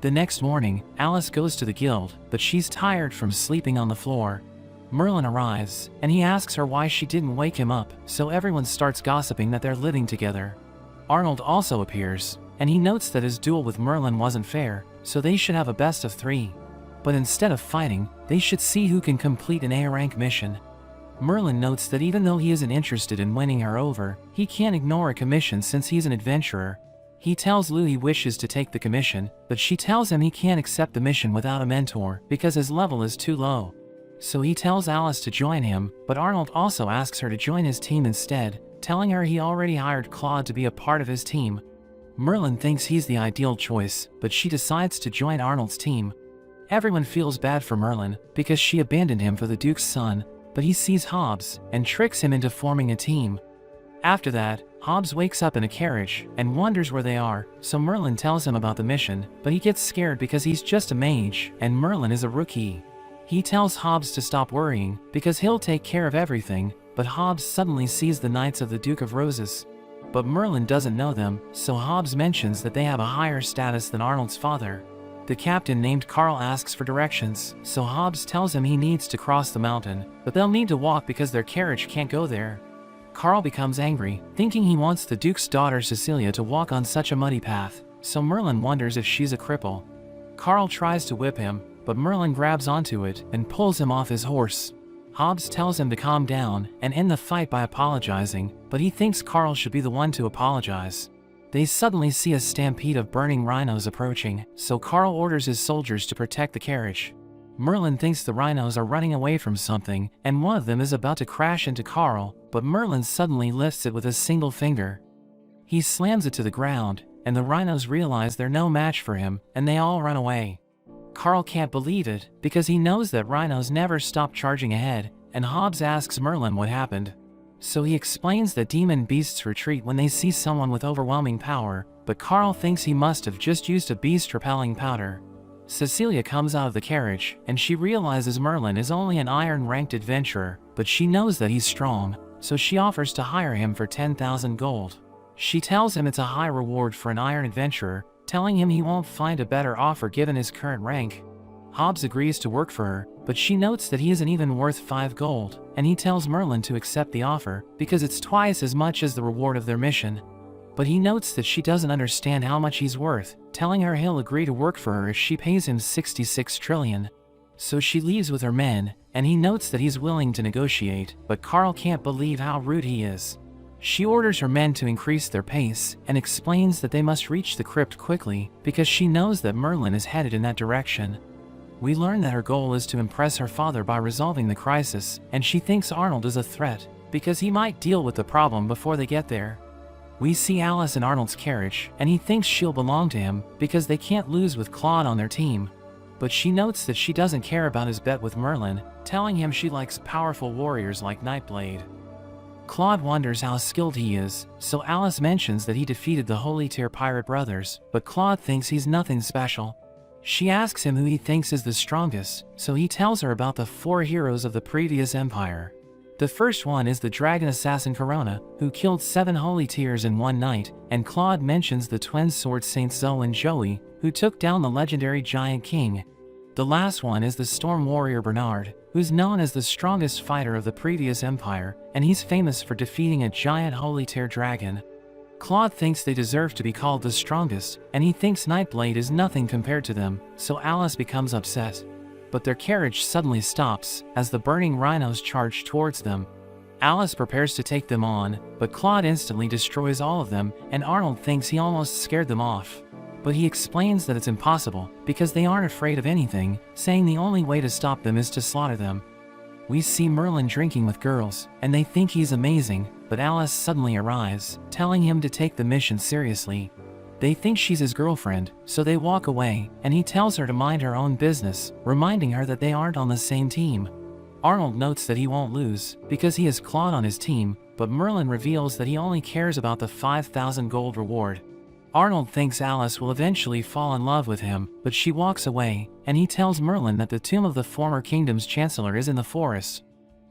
The next morning, Alice goes to the guild, but she's tired from sleeping on the floor. Merlin arrives, and he asks her why she didn't wake him up, so everyone starts gossiping that they're living together. Arnold also appears, and he notes that his duel with Merlin wasn't fair, so they should have a best of 3. But instead of fighting, they should see who can complete an A-rank mission. Merlin notes that even though he isn't interested in winning her over, he can't ignore a commission since he's an adventurer. He tells Lou he wishes to take the commission, but she tells him he can't accept the mission without a mentor because his level is too low. So he tells Alice to join him, but Arnold also asks her to join his team instead, telling her he already hired Claude to be a part of his team. Merlin thinks he's the ideal choice, but she decides to join Arnold's team. Everyone feels bad for Merlin because she abandoned him for the Duke's son, but he sees Hobbs and tricks him into forming a team. After that, Hobbs wakes up in a carriage and wonders where they are, so Merlin tells him about the mission, but he gets scared because he's just a mage and Merlin is a rookie. He tells Hobbs to stop worrying because he'll take care of everything, but Hobbs suddenly sees the Knights of the Duke of Roses. But Merlin doesn't know them, so Hobbs mentions that they have a higher status than Arnold's father. The captain named Carl asks for directions, so Hobbs tells him he needs to cross the mountain, but they'll need to walk because their carriage can't go there. Carl becomes angry, thinking he wants the Duke's daughter Cecilia to walk on such a muddy path, so Merlin wonders if she's a cripple. Carl tries to whip him, but Merlin grabs onto it and pulls him off his horse. Hobbs tells him to calm down and end the fight by apologizing, but he thinks Carl should be the one to apologize. They suddenly see a stampede of burning rhinos approaching, so Carl orders his soldiers to protect the carriage. Merlin thinks the rhinos are running away from something, and one of them is about to crash into Carl, but Merlin suddenly lifts it with a single finger. He slams it to the ground, and the rhinos realize they're no match for him, and they all run away. Carl can't believe it, because he knows that rhinos never stop charging ahead, and Hobbs asks Merlin what happened. So he explains that demon beasts retreat when they see someone with overwhelming power, but Carl thinks he must have just used a beast-repelling powder. Cecilia comes out of the carriage, and she realizes Merlin is only an iron-ranked adventurer, but she knows that he's strong, so she offers to hire him for 10,000 gold. She tells him it's a high reward for an iron adventurer, telling him he won't find a better offer given his current rank. Hobbs agrees to work for her, but she notes that he isn't even worth 5 gold, and he tells Merlin to accept the offer, because it's twice as much as the reward of their mission. But he notes that she doesn't understand how much he's worth, telling her he'll agree to work for her if she pays him 66 trillion. So she leaves with her men, and he notes that he's willing to negotiate, but Carl can't believe how rude he is. She orders her men to increase their pace, and explains that they must reach the crypt quickly, because she knows that Merlin is headed in that direction. We learn that her goal is to impress her father by resolving the crisis, and she thinks Arnold is a threat, because he might deal with the problem before they get there. We see Alice in Arnold's carriage, and he thinks she'll belong to him, because they can't lose with Claude on their team. But she notes that she doesn't care about his bet with Merlin, telling him she likes powerful warriors like Nightblade. Claude wonders how skilled he is, so Alice mentions that he defeated the Holy Tier pirate brothers, but Claude thinks he's nothing special. She asks him who he thinks is the strongest, so he tells her about the 4 heroes of the previous empire. The first one is the dragon assassin Corona, who killed 7 holy tiers in one night, and Claude mentions the twin sword saints Zoe and Joey, who took down the legendary giant king. The last one is the storm warrior Bernard, who's known as the strongest fighter of the previous empire, and he's famous for defeating a giant holy tier dragon. Claude thinks they deserve to be called the strongest, and he thinks Nightblade is nothing compared to them, so Alice becomes upset. But their carriage suddenly stops, as the burning rhinos charge towards them. Alice prepares to take them on, but Claude instantly destroys all of them, and Arnold thinks he almost scared them off. But he explains that it's impossible, because they aren't afraid of anything, saying the only way to stop them is to slaughter them. We see Merlin drinking with girls, and they think he's amazing, but Alice suddenly arrives, telling him to take the mission seriously. They think she's his girlfriend, so they walk away, and he tells her to mind her own business, reminding her that they aren't on the same team. Arnold notes that he won't lose, because he has Claude on his team, but Merlin reveals that he only cares about the 5,000 gold reward. Arnold thinks Alice will eventually fall in love with him, but she walks away, and he tells Merlin that the tomb of the former kingdom's chancellor is in the forest.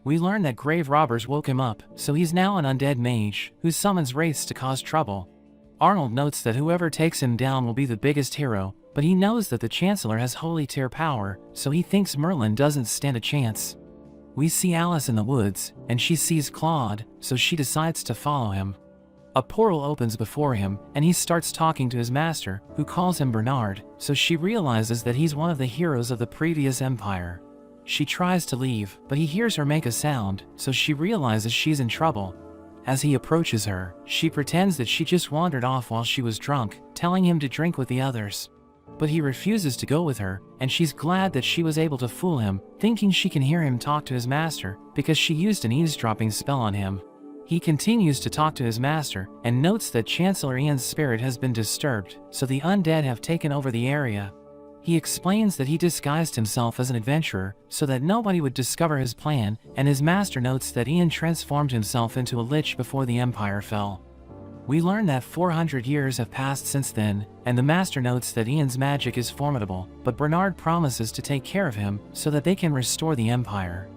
We learn that grave robbers woke him up, so he's now an undead mage, who summons wraiths to cause trouble. Arnold notes that whoever takes him down will be the biggest hero, but he knows that the chancellor has holy tier power, so he thinks Merlin doesn't stand a chance. We see Alice in the woods, and she sees Claude, so she decides to follow him. A portal opens before him, and he starts talking to his master, who calls him Bernard, so she realizes that he's one of the heroes of the previous empire. She tries to leave, but he hears her make a sound, so she realizes she's in trouble. As he approaches her, she pretends that she just wandered off while she was drunk, telling him to drink with the others. But he refuses to go with her, and she's glad that she was able to fool him, thinking she can hear him talk to his master, because she used an eavesdropping spell on him. He continues to talk to his master, and notes that Chancellor Ian's spirit has been disturbed, so the undead have taken over the area. He explains that he disguised himself as an adventurer so that nobody would discover his plan, and his master notes that Ian transformed himself into a lich before the Empire fell. We learn that 400 years have passed since then, and the master notes that Ian's magic is formidable, but Bernard promises to take care of him so that they can restore the Empire.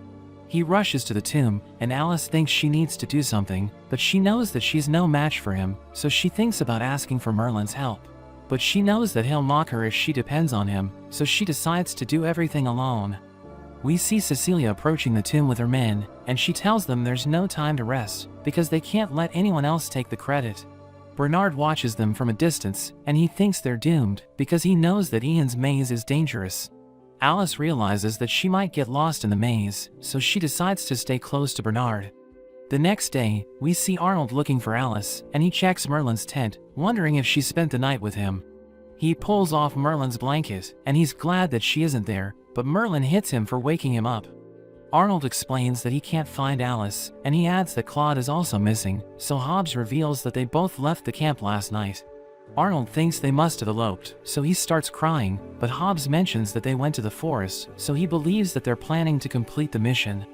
He rushes to the tomb, and Alice thinks she needs to do something, but she knows that she's no match for him, so she thinks about asking for Merlin's help. But she knows that he'll mock her if she depends on him, so she decides to do everything alone. We see Cecilia approaching the tomb with her men, and she tells them there's no time to rest, because they can't let anyone else take the credit. Bernard watches them from a distance, and he thinks they're doomed, because he knows that Ian's maze is dangerous. Alice realizes that she might get lost in the maze, so she decides to stay close to Bernard. The next day, we see Arnold looking for Alice, and he checks Merlin's tent, wondering if she spent the night with him. He pulls off Merlin's blanket, and he's glad that she isn't there, but Merlin hits him for waking him up. Arnold explains that he can't find Alice, and he adds that Claude is also missing, so Hobbs reveals that they both left the camp last night. Arnold thinks they must have eloped, so he starts crying, but Hobbs mentions that they went to the forest, so he believes that they're planning to complete the mission.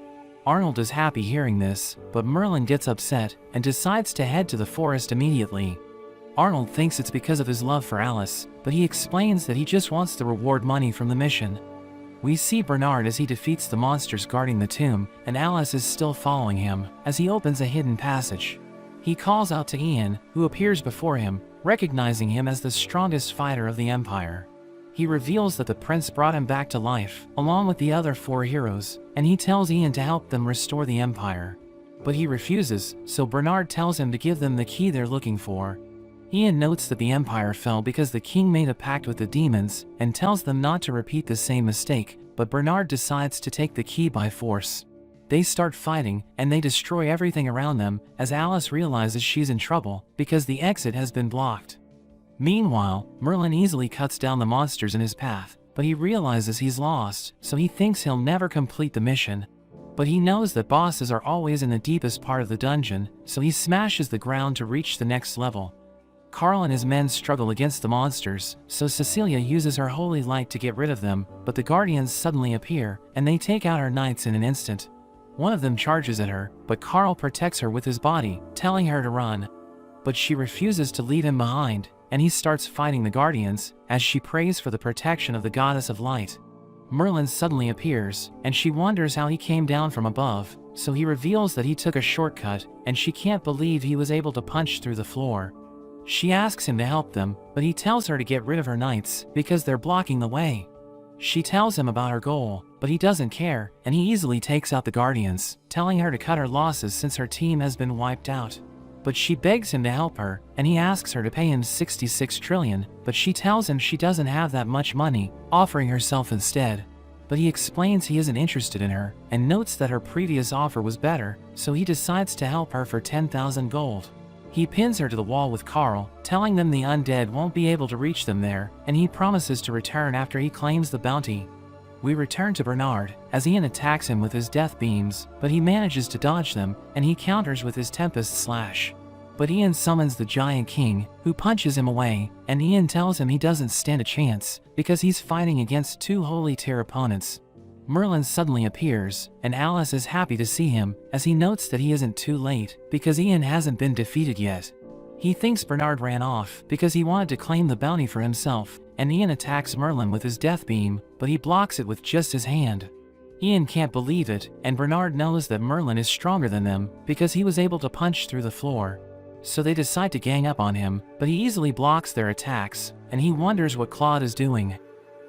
Arnold is happy hearing this, but Merlin gets upset and decides to head to the forest immediately. Arnold thinks it's because of his love for Alice, but he explains that he just wants the reward money from the mission. We see Bernard as he defeats the monsters guarding the tomb, and Alice is still following him, as he opens a hidden passage. He calls out to Ian, who appears before him, recognizing him as the strongest fighter of the Empire. He reveals that the prince brought him back to life, along with the other 4 heroes, and he tells Ian to help them restore the Empire. But he refuses, so Bernard tells him to give them the key they're looking for. Ian notes that the Empire fell because the king made a pact with the demons, and tells them not to repeat the same mistake, but Bernard decides to take the key by force. They start fighting, and they destroy everything around them, as Alice realizes she's in trouble, because the exit has been blocked. Meanwhile, Merlin easily cuts down the monsters in his path, but he realizes he's lost, so he thinks he'll never complete the mission. But he knows that bosses are always in the deepest part of the dungeon, so he smashes the ground to reach the next level. Carl and his men struggle against the monsters, so Cecilia uses her holy light to get rid of them, but the guardians suddenly appear, and they take out her knights in an instant. One of them charges at her, but Carl protects her with his body, telling her to run. But she refuses to leave him behind, and he starts fighting the guardians, as she prays for the protection of the goddess of light. Merlin suddenly appears, and she wonders how he came down from above, so he reveals that he took a shortcut, and she can't believe he was able to punch through the floor. She asks him to help them, but he tells her to get rid of her knights, because they're blocking the way. She tells him about her goal, but he doesn't care, and he easily takes out the guardians, telling her to cut her losses since her team has been wiped out. But she begs him to help her, and he asks her to pay him 66 trillion, but she tells him she doesn't have that much money, offering herself instead. But he explains he isn't interested in her, and notes that her previous offer was better, so he decides to help her for 10,000 gold. He pins her to the wall with Carl, telling them the undead won't be able to reach them there, and he promises to return after he claims the bounty. We return to Bernard, as Ian attacks him with his death beams, but he manages to dodge them, and he counters with his Tempest Slash. But Ian summons the Giant King, who punches him away, and Ian tells him he doesn't stand a chance, because he's fighting against 2 holy tier opponents. Merlin suddenly appears, and Alice is happy to see him, as he notes that he isn't too late, because Ian hasn't been defeated yet. He thinks Bernard ran off, because he wanted to claim the bounty for himself, and Ian attacks Merlin with his death beam, but he blocks it with just his hand. Ian can't believe it, and Bernard knows that Merlin is stronger than them, because he was able to punch through the floor. So they decide to gang up on him, but he easily blocks their attacks, and he wonders what Claude is doing.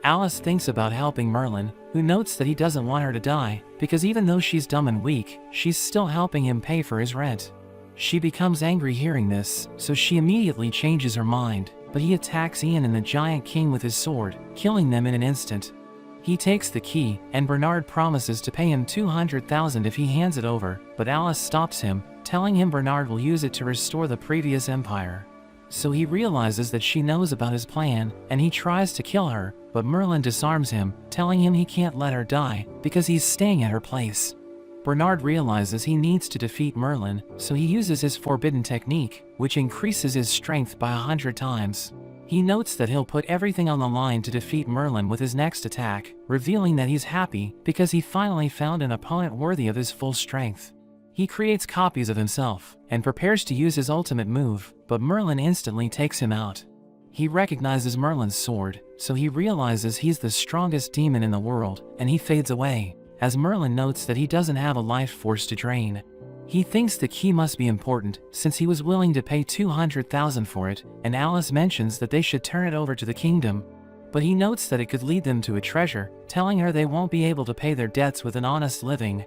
Alice thinks about helping Merlin, who notes that he doesn't want her to die, because even though she's dumb and weak, she's still helping him pay for his rent. She becomes angry hearing this, so she immediately changes her mind, but he attacks Ian and the Giant King with his sword, killing them in an instant. He takes the key, and Bernard promises to pay him 200,000 if he hands it over, but Alice stops him, telling him Bernard will use it to restore the previous empire. So he realizes that she knows about his plan, and he tries to kill her, but Merlin disarms him, telling him he can't let her die, because he's staying at her place. Bernard realizes he needs to defeat Merlin, so he uses his forbidden technique, which increases his strength by 100 times. He notes that he'll put everything on the line to defeat Merlin with his next attack, revealing that he's happy because he finally found an opponent worthy of his full strength. He creates copies of himself and prepares to use his ultimate move, but Merlin instantly takes him out. He recognizes Merlin's sword, so he realizes he's the strongest demon in the world, and he fades away, as Merlin notes that he doesn't have a life force to drain. He thinks the key must be important, since he was willing to pay 200,000 for it, and Alice mentions that they should turn it over to the kingdom. But he notes that it could lead them to a treasure, telling her they won't be able to pay their debts with an honest living.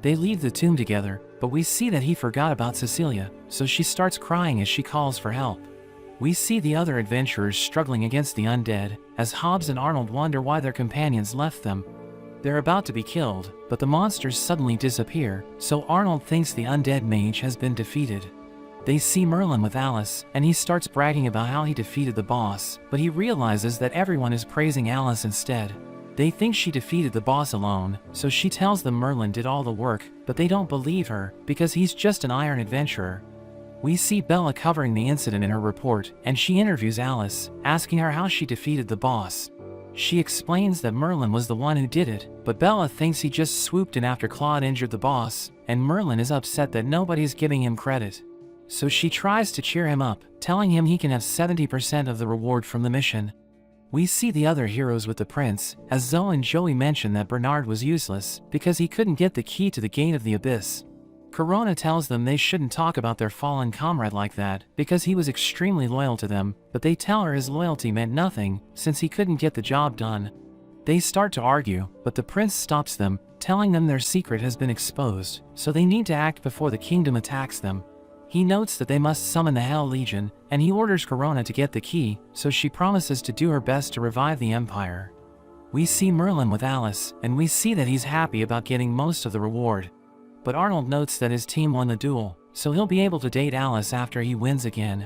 They leave the tomb together, but we see that he forgot about Cecilia, so she starts crying as she calls for help. We see the other adventurers struggling against the undead, as Hobbs and Arnold wonder why their companions left them. They're about to be killed, but the monsters suddenly disappear, so Arnold thinks the undead mage has been defeated. They see Merlin with Alice, and he starts bragging about how he defeated the boss, but he realizes that everyone is praising Alice instead. They think she defeated the boss alone, so she tells them Merlin did all the work, but they don't believe her, because he's just an iron adventurer. We see Bella covering the incident in her report, and she interviews Alice, asking her how she defeated the boss. She explains that Merlin was the one who did it, but Bella thinks he just swooped in after Claude injured the boss, and Merlin is upset that nobody's giving him credit. So she tries to cheer him up, telling him he can have 70% of the reward from the mission. We see the other heroes with the prince, as Zoe and Joey mention that Bernard was useless because he couldn't get the key to the Gate of the Abyss. Corona tells them they shouldn't talk about their fallen comrade like that because he was extremely loyal to them, but they tell her his loyalty meant nothing since he couldn't get the job done. They start to argue, but the prince stops them, telling them their secret has been exposed, so they need to act before the kingdom attacks them. He notes that they must summon the Hell Legion, and he orders Corona to get the key, so she promises to do her best to revive the Empire. We see Merlin with Alice, and we see that he's happy about getting most of the reward. But Arnold notes that his team won the duel, so he'll be able to date Alice after he wins again.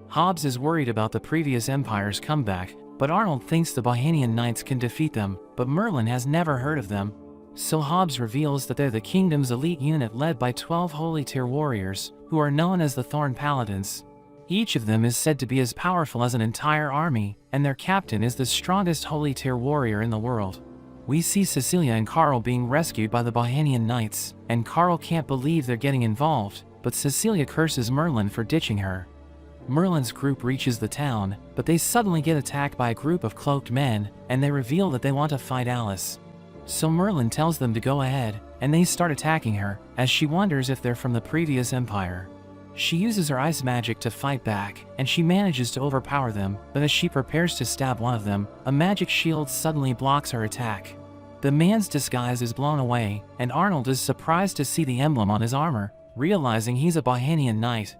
Hobbs is worried about the previous Empire's comeback, but Arnold thinks the Bohemian Knights can defeat them, but Merlin has never heard of them. So Hobbs reveals that they're the kingdom's elite unit led by 12 Holy Tier warriors, who are known as the Thorn Paladins. Each of them is said to be as powerful as an entire army, and their captain is the strongest Holy Tier warrior in the world. We see Cecilia and Carl being rescued by the Bohemian Knights, and Carl can't believe they're getting involved, but Cecilia curses Merlin for ditching her. Merlin's group reaches the town, but they suddenly get attacked by a group of cloaked men, and they reveal that they want to fight Alice. So Merlin tells them to go ahead, and they start attacking her, as she wonders if they're from the previous empire. She uses her ice magic to fight back, and she manages to overpower them, but as she prepares to stab one of them, a magic shield suddenly blocks her attack. The man's disguise is blown away, and Arnold is surprised to see the emblem on his armor, realizing he's a Bohemian Knight.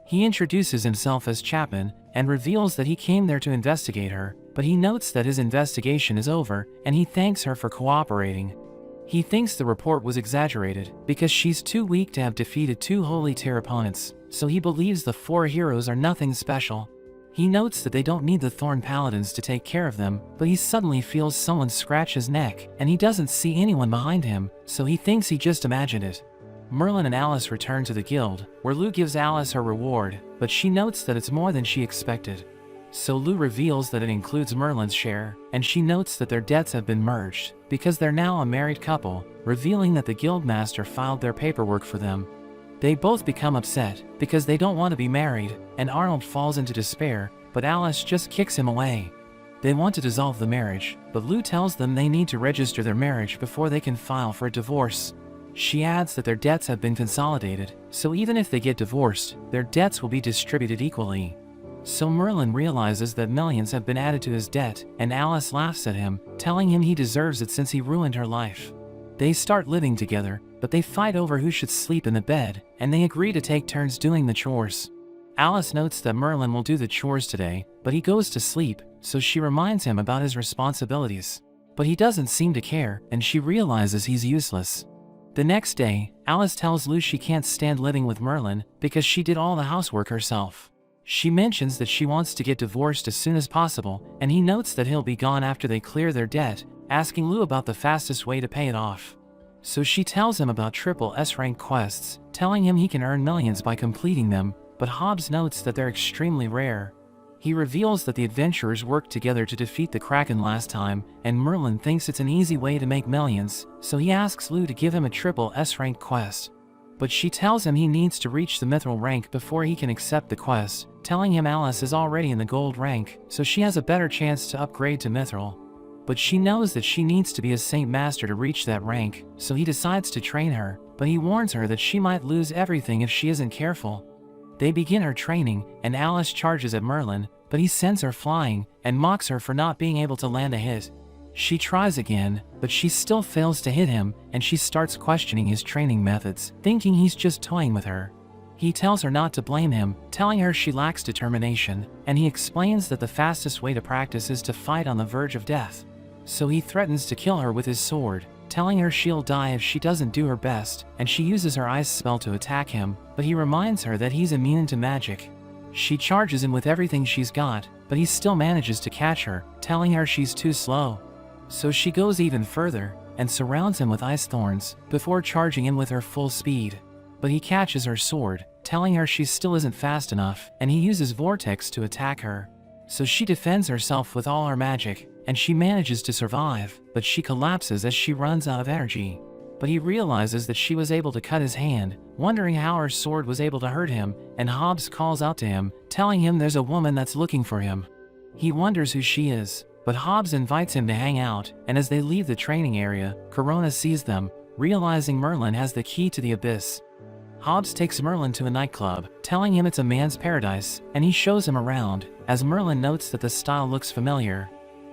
He introduces himself as Chapman, and reveals that he came there to investigate her, but he notes that his investigation is over, and he thanks her for cooperating. He thinks the report was exaggerated, because she's too weak to have defeated 2 Holy Tier opponents, so he believes the 4 heroes are nothing special. He notes that they don't need the Thorn Paladins to take care of them, but he suddenly feels someone scratch his neck, and he doesn't see anyone behind him, so he thinks he just imagined it. Merlin and Alice return to the guild, where Lou gives Alice her reward, but she notes that it's more than she expected. So Lou reveals that it includes Merlin's share, and she notes that their debts have been merged, because they're now a married couple, revealing that the guildmaster filed their paperwork for them. They both become upset, because they don't want to be married, and Arnold falls into despair, but Alice just kicks him away. They want to dissolve the marriage, but Lou tells them they need to register their marriage before they can file for a divorce. She adds that their debts have been consolidated, so even if they get divorced, their debts will be distributed equally. So Merlin realizes that millions have been added to his debt, and Alice laughs at him, telling him he deserves it since he ruined her life. They start living together, but they fight over who should sleep in the bed, and they agree to take turns doing the chores. Alice notes that Merlin will do the chores today, but he goes to sleep, so she reminds him about his responsibilities. But he doesn't seem to care, and she realizes he's useless. The next day, Alice tells Lou she can't stand living with Merlin because she did all the housework herself. She mentions that she wants to get divorced as soon as possible, and he notes that he'll be gone after they clear their debt, asking Lou about the fastest way to pay it off. So she tells him about triple S-rank quests, telling him he can earn millions by completing them, but Hobbs notes that they're extremely rare. He reveals that the adventurers worked together to defeat the Kraken last time, and Merlin thinks it's an easy way to make millions, so he asks Lou to give him a triple S-rank quest. But she tells him he needs to reach the mithril rank before he can accept the quest, telling him Alice is already in the gold rank, so she has a better chance to upgrade to mithril. But she knows that she needs to be a Saint Master to reach that rank, so he decides to train her, but he warns her that she might lose everything if she isn't careful. They begin her training, and Alice charges at Merlin, but he sends her flying, and mocks her for not being able to land a hit. She tries again, but she still fails to hit him, and she starts questioning his training methods, thinking he's just toying with her. He tells her not to blame him, telling her she lacks determination, and he explains that the fastest way to practice is to fight on the verge of death. So he threatens to kill her with his sword, telling her she'll die if she doesn't do her best, and she uses her ice spell to attack him, but he reminds her that he's immune to magic. She charges him with everything she's got, but he still manages to catch her, telling her she's too slow. So she goes even further, and surrounds him with ice thorns, before charging him with her full speed. But he catches her sword, telling her she still isn't fast enough, and he uses Vortex to attack her. So she defends herself with all her magic, and she manages to survive, but she collapses as she runs out of energy. But he realizes that she was able to cut his hand, wondering how her sword was able to hurt him, and Hobbs calls out to him, telling him there's a woman that's looking for him. He wonders who she is, but Hobbs invites him to hang out, and as they leave the training area, Corona sees them, realizing Merlin has the key to the abyss. Hobbs takes Merlin to a nightclub, telling him it's a man's paradise, and he shows him around, as Merlin notes that the style looks familiar.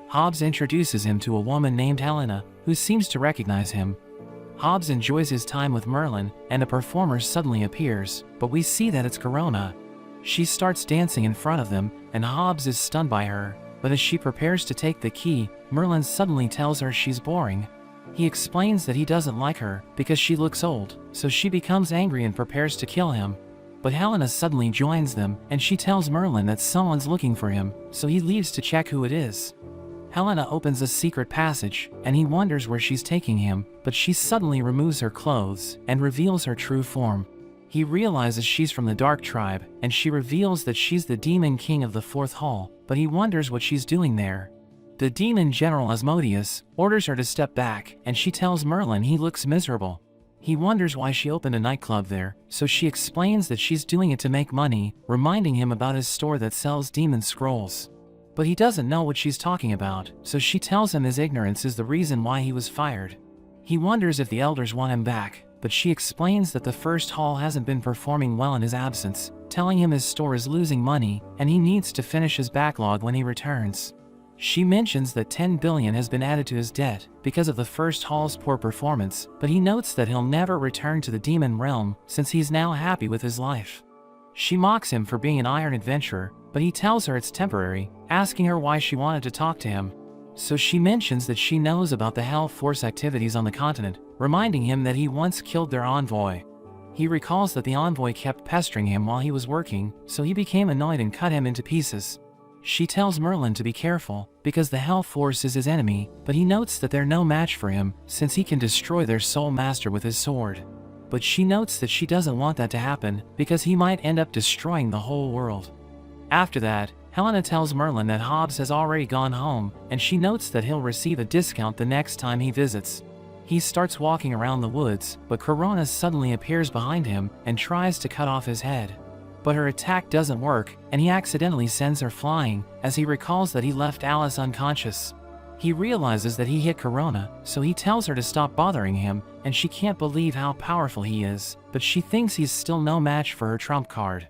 Hobbs introduces him to a woman named Helena, who seems to recognize him. Hobbs enjoys his time with Merlin, and a performer suddenly appears, but we see that it's Corona. She starts dancing in front of them, and Hobbs is stunned by her, but as she prepares to take the key, Merlin suddenly tells her she's boring. He explains that he doesn't like her, because she looks old, so she becomes angry and prepares to kill him. But Helena suddenly joins them, and she tells Merlin that someone's looking for him, so he leaves to check who it is. Helena opens a secret passage, and he wonders where she's taking him, but she suddenly removes her clothes and reveals her true form. He realizes she's from the Dark Tribe, and she reveals that she's the Demon King of the Fourth Hall, but he wonders what she's doing there. The Demon General Asmodeus orders her to step back, and she tells Merlin he looks miserable. He wonders why she opened a nightclub there, so she explains that she's doing it to make money, reminding him about his store that sells demon scrolls. But he doesn't know what she's talking about, so she tells him his ignorance is the reason why he was fired. He wonders if the elders want him back, but she explains that the First Hall hasn't been performing well in his absence, telling him his store is losing money, and he needs to finish his backlog when he returns. She mentions that 10 billion has been added to his debt because of the First Hall's poor performance, but he notes that he'll never return to the demon realm since he's now happy with his life. She mocks him for being an iron adventurer, but he tells her it's temporary, asking her why she wanted to talk to him. So she mentions that she knows about the Hell Force activities on the continent, reminding him that he once killed their envoy. He recalls that the envoy kept pestering him while he was working, so he became annoyed and cut him into pieces. She tells Merlin to be careful, because the Hell Force is his enemy, but he notes that they're no match for him, since he can destroy their Soul Master with his sword. But she notes that she doesn't want that to happen, because he might end up destroying the whole world. After that, Helena tells Merlin that Hobbs has already gone home, and she notes that he'll receive a discount the next time he visits. He starts walking around the woods, but Corona suddenly appears behind him and tries to cut off his head. But her attack doesn't work, and he accidentally sends her flying, as he recalls that he left Alice unconscious. He realizes that he hit Corona, so he tells her to stop bothering him, and she can't believe how powerful he is, but she thinks he's still no match for her trump card.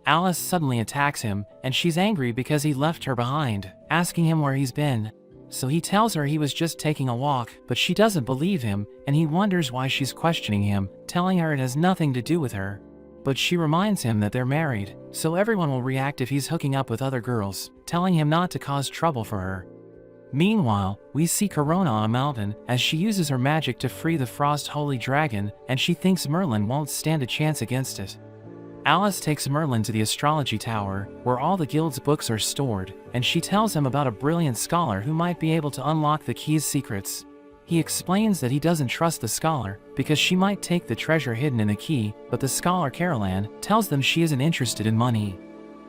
Alice suddenly attacks him, and she's angry because he left her behind, asking him where he's been. So he tells her he was just taking a walk, but she doesn't believe him, and he wonders why she's questioning him, telling her it has nothing to do with her. But she reminds him that they're married, so everyone will react if he's hooking up with other girls, telling him not to cause trouble for her. Meanwhile, we see Corona on a mountain as she uses her magic to free the Frost Holy Dragon, and she thinks Merlin won't stand a chance against it. Alice takes Merlin to the astrology tower, where all the guild's books are stored, and she tells him about a brilliant scholar who might be able to unlock the key's secrets. He explains that he doesn't trust the scholar, because she might take the treasure hidden in the key, but the scholar Caroline tells them she isn't interested in money.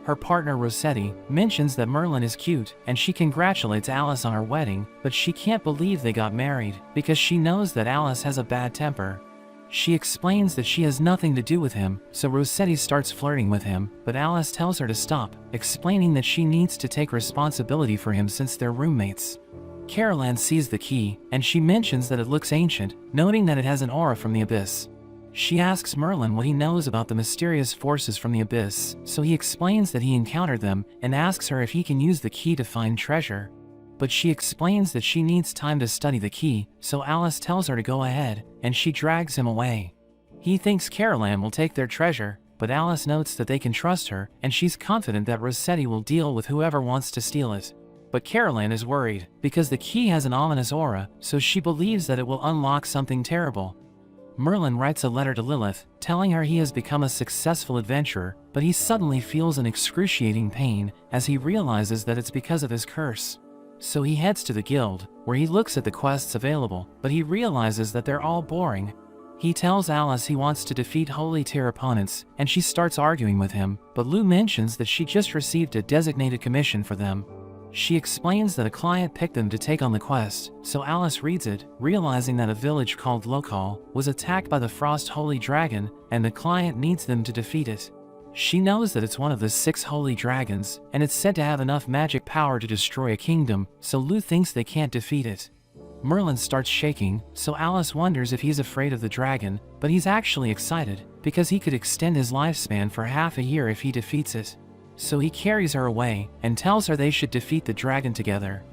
her partner Rossetti, mentions that Merlin is cute, and she congratulates Alice on her wedding, but she can't believe they got married, because she knows that Alice has a bad temper. She explains that she has nothing to do with him, so Rossetti starts flirting with him, but Alice tells her to stop, explaining that she needs to take responsibility for him since they're roommates. Caroline sees the key, and she mentions that it looks ancient, noting that it has an aura from the abyss. She asks Merlin what he knows about the mysterious forces from the abyss, so he explains that he encountered them, and asks her if he can use the key to find treasure. But she explains that she needs time to study the key, so Alice tells her to go ahead, and she drags him away. He thinks Caroline will take their treasure, but Alice notes that they can trust her, and she's confident that Rossetti will deal with whoever wants to steal it. But Caroline is worried, because the key has an ominous aura, so she believes that it will unlock something terrible. Merlin writes a letter to Lilith, telling her he has become a successful adventurer, but he suddenly feels an excruciating pain as he realizes that it's because of his curse. So he heads to the guild, where he looks at the quests available, but he realizes that they're all boring. He tells Alice he wants to defeat Holy Tier opponents, and she starts arguing with him, but Lou mentions that she just received a designated commission for them. She explains that a client picked them to take on the quest, so Alice reads it, realizing that a village called Lokal was attacked by the Frost Holy Dragon, and the client needs them to defeat it. She knows that it's one of the 6 holy dragons, and it's said to have enough magic power to destroy a kingdom, so Lou thinks they can't defeat it. Merlin starts shaking, so Alice wonders if he's afraid of the dragon, but he's actually excited, because he could extend his lifespan for half a year if he defeats it. So he carries her away, and tells her they should defeat the dragon together.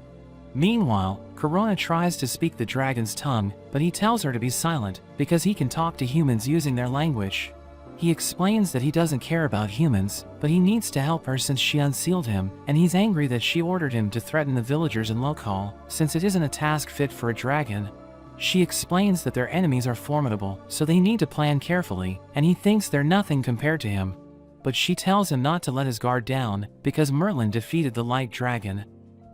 Meanwhile, Corona tries to speak the dragon's tongue, but he tells her to be silent, because he can talk to humans using their language. He explains that he doesn't care about humans, but he needs to help her since she unsealed him, and he's angry that she ordered him to threaten the villagers in Lokal, since it isn't a task fit for a dragon. She explains that their enemies are formidable, so they need to plan carefully, and he thinks they're nothing compared to him. But she tells him not to let his guard down, because Merlin defeated the Light Dragon.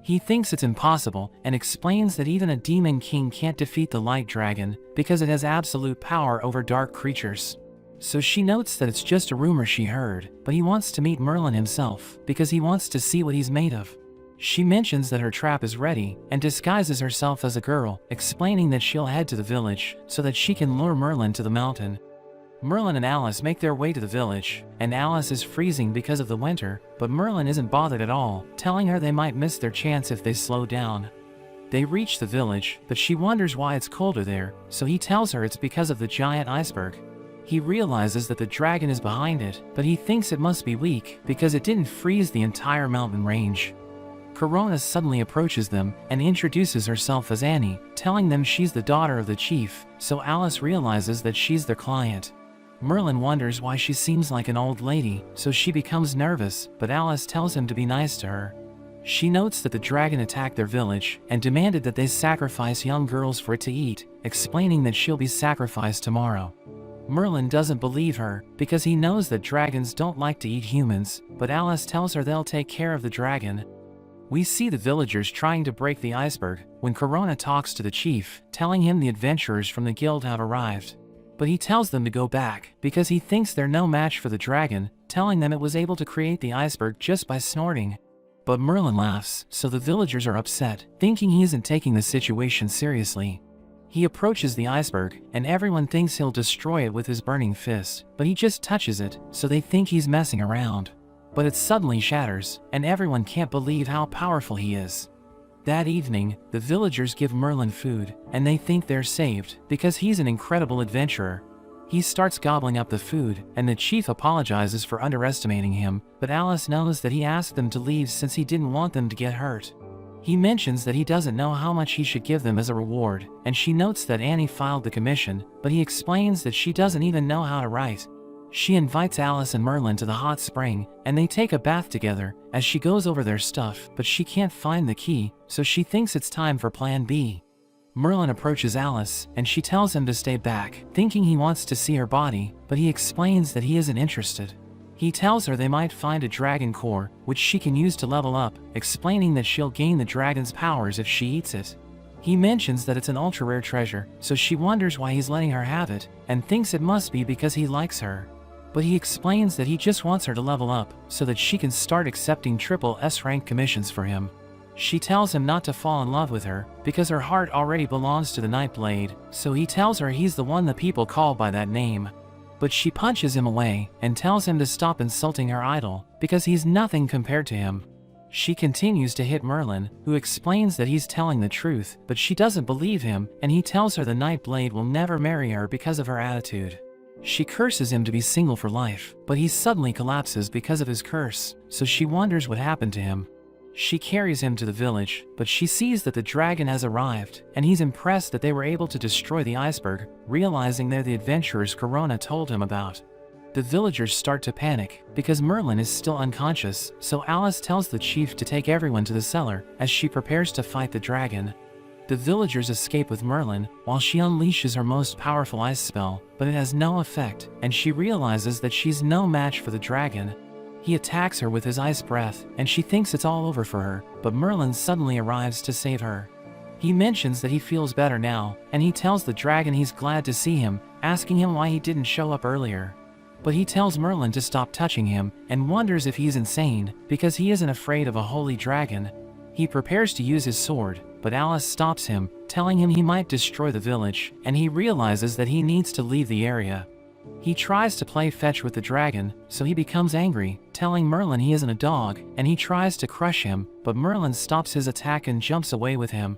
He thinks it's impossible, and explains that even a demon king can't defeat the Light Dragon, because it has absolute power over dark creatures. So she notes that it's just a rumor she heard, but he wants to meet Merlin himself, because he wants to see what he's made of. She mentions that her trap is ready, and disguises herself as a girl, explaining that she'll head to the village, so that she can lure Merlin to the mountain. Merlin and Alice make their way to the village, and Alice is freezing because of the winter, but Merlin isn't bothered at all, telling her they might miss their chance if they slow down. They reach the village, but she wonders why it's colder there, so he tells her it's because of the giant iceberg. He realizes that the dragon is behind it, but he thinks it must be weak, because it didn't freeze the entire mountain range. Corona suddenly approaches them, and introduces herself as Annie, telling them she's the daughter of the chief, so Alice realizes that she's their client. Merlin wonders why she seems like an old lady, so she becomes nervous, but Alice tells him to be nice to her. She notes that the dragon attacked their village, and demanded that they sacrifice young girls for it to eat, explaining that she'll be sacrificed tomorrow. Merlin doesn't believe her, because he knows that dragons don't like to eat humans, but Alice tells her they'll take care of the dragon. We see the villagers trying to break the iceberg, when Corona talks to the chief, telling him the adventurers from the guild have arrived. But he tells them to go back, because he thinks they're no match for the dragon, telling them it was able to create the iceberg just by snorting. But Merlin laughs, so the villagers are upset, thinking he isn't taking the situation seriously. He approaches the iceberg, and everyone thinks he'll destroy it with his burning fist, but he just touches it, so they think he's messing around. But it suddenly shatters, and everyone can't believe how powerful he is. That evening, the villagers give Merlin food, and they think they're saved, because he's an incredible adventurer. He starts gobbling up the food, and the chief apologizes for underestimating him, but Alice knows that he asked them to leave since he didn't want them to get hurt. He mentions that he doesn't know how much he should give them as a reward, and she notes that Annie filed the commission, but he explains that she doesn't even know how to write. She invites Alice and Merlin to the hot spring, and they take a bath together, as she goes over their stuff, but she can't find the key, so she thinks it's time for Plan B. Merlin approaches Alice, and she tells him to stay back, thinking he wants to see her body, but he explains that he isn't interested. He tells her they might find a dragon core, which she can use to level up, explaining that she'll gain the dragon's powers if she eats it. He mentions that it's an ultra-rare treasure, so she wonders why he's letting her have it, and thinks it must be because he likes her. But he explains that he just wants her to level up so that she can start accepting triple S rank commissions for him. She tells him not to fall in love with her because her heart already belongs to the Nightblade, so he tells her he's the one the people call by that name. But she punches him away and tells him to stop insulting her idol because he's nothing compared to him. She continues to hit Merlin, who explains that he's telling the truth, but she doesn't believe him, and he tells her the Nightblade will never marry her because of her attitude. She curses him to be single for life, but he suddenly collapses because of his curse, so she wonders what happened to him. She carries him to the village, but she sees that the dragon has arrived, and he's impressed that they were able to destroy the iceberg, realizing they're the adventurers Corona told him about. The villagers start to panic, because Merlin is still unconscious, so Alice tells the chief to take everyone to the cellar, as she prepares to fight the dragon. The villagers escape with Merlin, while she unleashes her most powerful ice spell, but it has no effect, and she realizes that she's no match for the dragon. He attacks her with his ice breath, and she thinks it's all over for her, but Merlin suddenly arrives to save her. He mentions that he feels better now, and he tells the dragon he's glad to see him, asking him why he didn't show up earlier. But he tells Merlin to stop touching him, and wonders if he's insane, because he isn't afraid of a holy dragon. He prepares to use his sword, but Alice stops him, telling him he might destroy the village, and he realizes that he needs to leave the area. He tries to play fetch with the dragon, so he becomes angry, telling Merlin he isn't a dog, and he tries to crush him, but Merlin stops his attack and jumps away with him.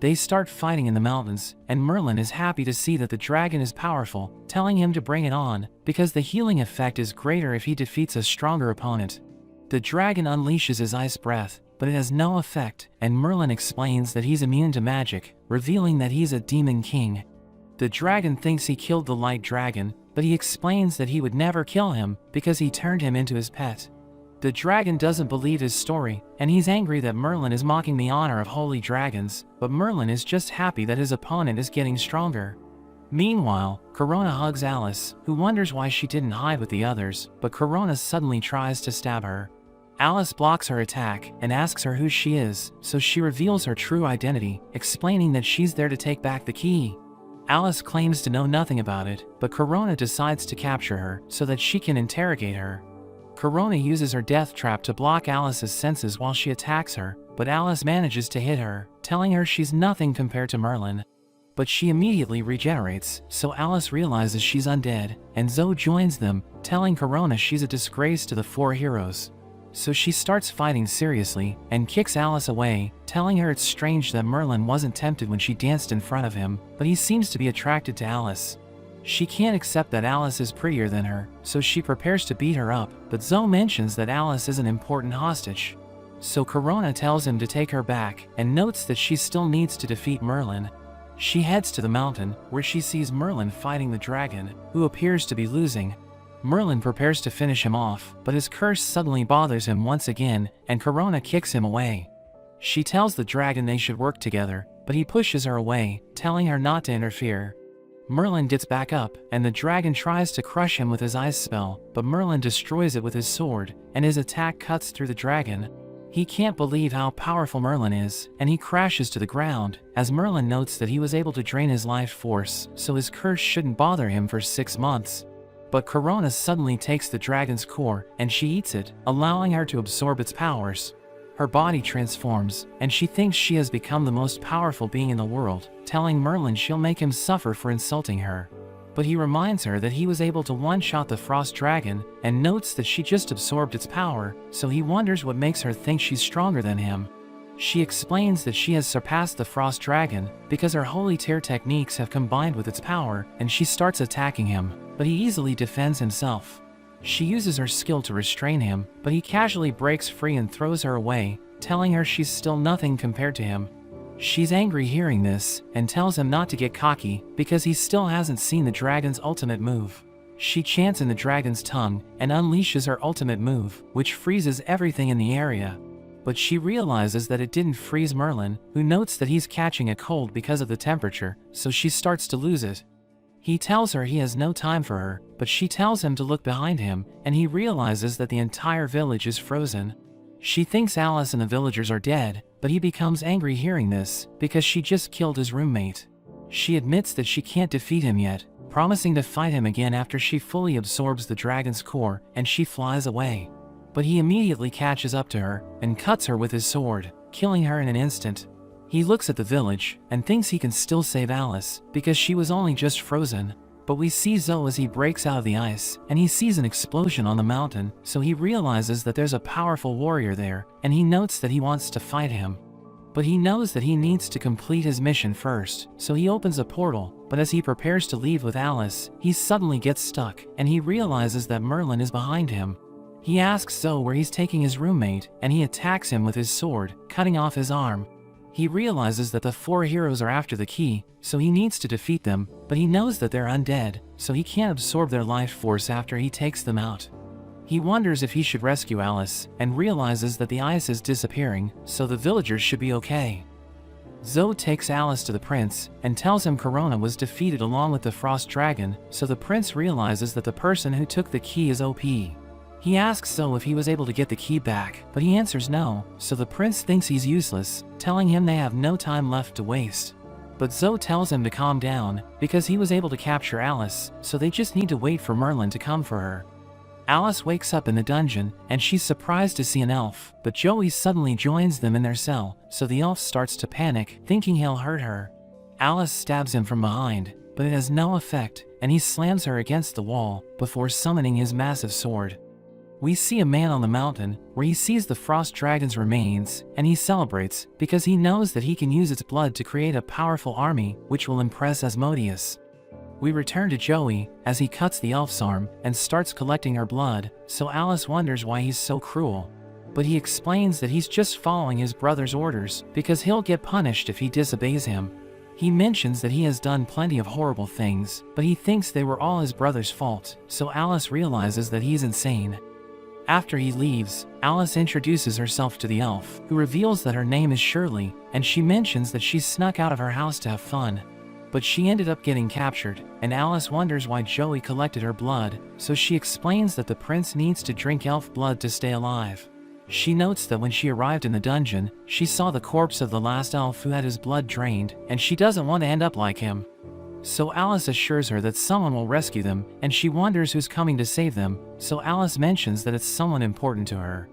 They start fighting in the mountains, and Merlin is happy to see that the dragon is powerful, telling him to bring it on, because the healing effect is greater if he defeats a stronger opponent. The dragon unleashes his ice breath, but it has no effect, and Merlin explains that he's immune to magic, revealing that he's a demon king. The dragon thinks he killed the light dragon, but he explains that he would never kill him because he turned him into his pet. The dragon doesn't believe his story, and he's angry that Merlin is mocking the honor of holy dragons, but Merlin is just happy that his opponent is getting stronger. Meanwhile, Corona hugs Alice, who wonders why she didn't hide with the others, but Corona suddenly tries to stab her. Alice blocks her attack and asks her who she is, so she reveals her true identity, explaining that she's there to take back the key. Alice claims to know nothing about it, but Corona decides to capture her so that she can interrogate her. Corona uses her death trap to block Alice's senses while she attacks her, but Alice manages to hit her, telling her she's nothing compared to Merlin. But she immediately regenerates, so Alice realizes she's undead, and Zoe joins them, telling Corona she's a disgrace to the four heroes. So she starts fighting seriously, and kicks Alice away, telling her it's strange that Merlin wasn't tempted when she danced in front of him, but he seems to be attracted to Alice. She can't accept that Alice is prettier than her, so she prepares to beat her up, but Zoe mentions that Alice is an important hostage. So Corona tells him to take her back, and notes that she still needs to defeat Merlin. She heads to the mountain, where she sees Merlin fighting the dragon, who appears to be losing. Merlin prepares to finish him off, but his curse suddenly bothers him once again, and Corona kicks him away. She tells the dragon they should work together, but he pushes her away, telling her not to interfere. Merlin gets back up, and the dragon tries to crush him with his ice spell, but Merlin destroys it with his sword, and his attack cuts through the dragon. He can't believe how powerful Merlin is, and he crashes to the ground, as Merlin notes that he was able to drain his life force, so his curse shouldn't bother him for 6 months. But Corona suddenly takes the dragon's core, and she eats it, allowing her to absorb its powers. Her body transforms, and she thinks she has become the most powerful being in the world, telling Merlin she'll make him suffer for insulting her. But he reminds her that he was able to one-shot the frost dragon, and notes that she just absorbed its power, so he wonders what makes her think she's stronger than him. She explains that she has surpassed the frost dragon, because her holy tear techniques have combined with its power, and she starts attacking him, but he easily defends himself. She uses her skill to restrain him, but he casually breaks free and throws her away, telling her she's still nothing compared to him. She's angry hearing this, and tells him not to get cocky, because he still hasn't seen the dragon's ultimate move. She chants in the dragon's tongue, and unleashes her ultimate move, which freezes everything in the area. But she realizes that it didn't freeze Merlin, who notes that he's catching a cold because of the temperature, so she starts to lose it. He tells her he has no time for her, but she tells him to look behind him, and he realizes that the entire village is frozen. She thinks Alice and the villagers are dead, but he becomes angry hearing this, because she just killed his roommate. She admits that she can't defeat him yet, promising to fight him again after she fully absorbs the dragon's core, and she flies away. But he immediately catches up to her and cuts her with his sword, killing her in an instant. He looks at the village and thinks he can still save Alice because she was only just frozen. But we see Zoe as he breaks out of the ice, and he sees an explosion on the mountain, so he realizes that there's a powerful warrior there, and he notes that he wants to fight him. But he knows that he needs to complete his mission first, so he opens a portal, but as he prepares to leave with Alice, he suddenly gets stuck, and he realizes that Merlin is behind him. He asks Zoe where he's taking his roommate, and he attacks him with his sword, cutting off his arm. He realizes that the 4 heroes are after the key, so he needs to defeat them, but he knows that they're undead, so he can't absorb their life force after he takes them out. He wonders if he should rescue Alice, and realizes that the ice is disappearing, so the villagers should be okay. Zoe takes Alice to the prince, and tells him Corona was defeated along with the frost dragon, so the prince realizes that the person who took the key is OP. He asks Zoe if he was able to get the key back, but he answers no, so the prince thinks he's useless, telling him they have no time left to waste. But Zoe tells him to calm down, because he was able to capture Alice, so they just need to wait for Merlin to come for her. Alice wakes up in the dungeon, and she's surprised to see an elf, but Joey suddenly joins them in their cell, so the elf starts to panic, thinking he'll hurt her. Alice stabs him from behind, but it has no effect, and he slams her against the wall, before summoning his massive sword. We see a man on the mountain, where he sees the frost dragon's remains, and he celebrates, because he knows that he can use its blood to create a powerful army, which will impress Asmodeus. We return to Joey, as he cuts the elf's arm, and starts collecting her blood, so Alice wonders why he's so cruel. But he explains that he's just following his brother's orders, because he'll get punished if he disobeys him. He mentions that he has done plenty of horrible things, but he thinks they were all his brother's fault, so Alice realizes that he's insane. After he leaves, Alice introduces herself to the elf, who reveals that her name is Shirley, and she mentions that she snuck out of her house to have fun. But she ended up getting captured, and Alice wonders why Joey collected her blood, so she explains that the prince needs to drink elf blood to stay alive. She notes that when she arrived in the dungeon, she saw the corpse of the last elf who had his blood drained, and she doesn't want to end up like him. So Alice assures her that someone will rescue them, and she wonders who's coming to save them, so Alice mentions that it's someone important to her.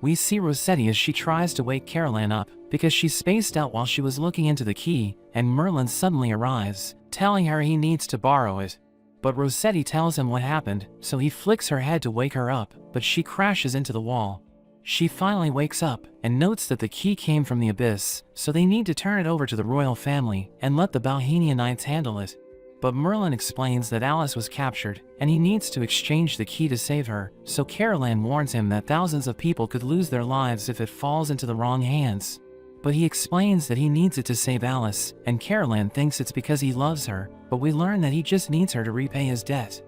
We see Rossetti as she tries to wake Caroline up, because she spaced out while she was looking into the key, and Merlin suddenly arrives, telling her he needs to borrow it. But Rossetti tells him what happened, so he flicks her head to wake her up, but she crashes into the wall. She finally wakes up, and notes that the key came from the abyss, so they need to turn it over to the royal family, and let the Balhenia Knights handle it. But Merlin explains that Alice was captured, and he needs to exchange the key to save her, so Caroline warns him that thousands of people could lose their lives if it falls into the wrong hands. But he explains that he needs it to save Alice, and Caroline thinks it's because he loves her, but we learn that he just needs her to repay his debt.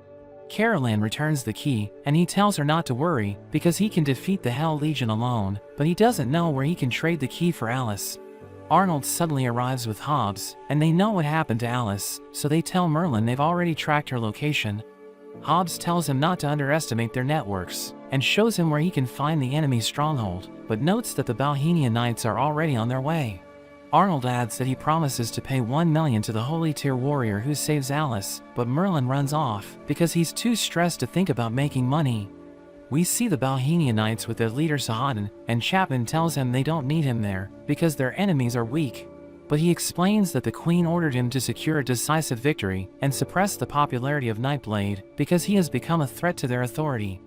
Caroline returns the key, and he tells her not to worry, because he can defeat the Hell Legion alone, but he doesn't know where he can trade the key for Alice. Arnold suddenly arrives with Hobbs, and they know what happened to Alice, so they tell Merlin they've already tracked her location. Hobbs tells him not to underestimate their networks, and shows him where he can find the enemy's stronghold, but notes that the Balhenia Knights are already on their way. Arnold adds that he promises to pay 1 million to the Holy Tier warrior who saves Alice, but Merlin runs off, because he's too stressed to think about making money. We see the Balhenia Knights with their leader Sahadan, and Chapman tells him they don't need him there, because their enemies are weak. But he explains that the Queen ordered him to secure a decisive victory, and suppress the popularity of Nightblade, because he has become a threat to their authority.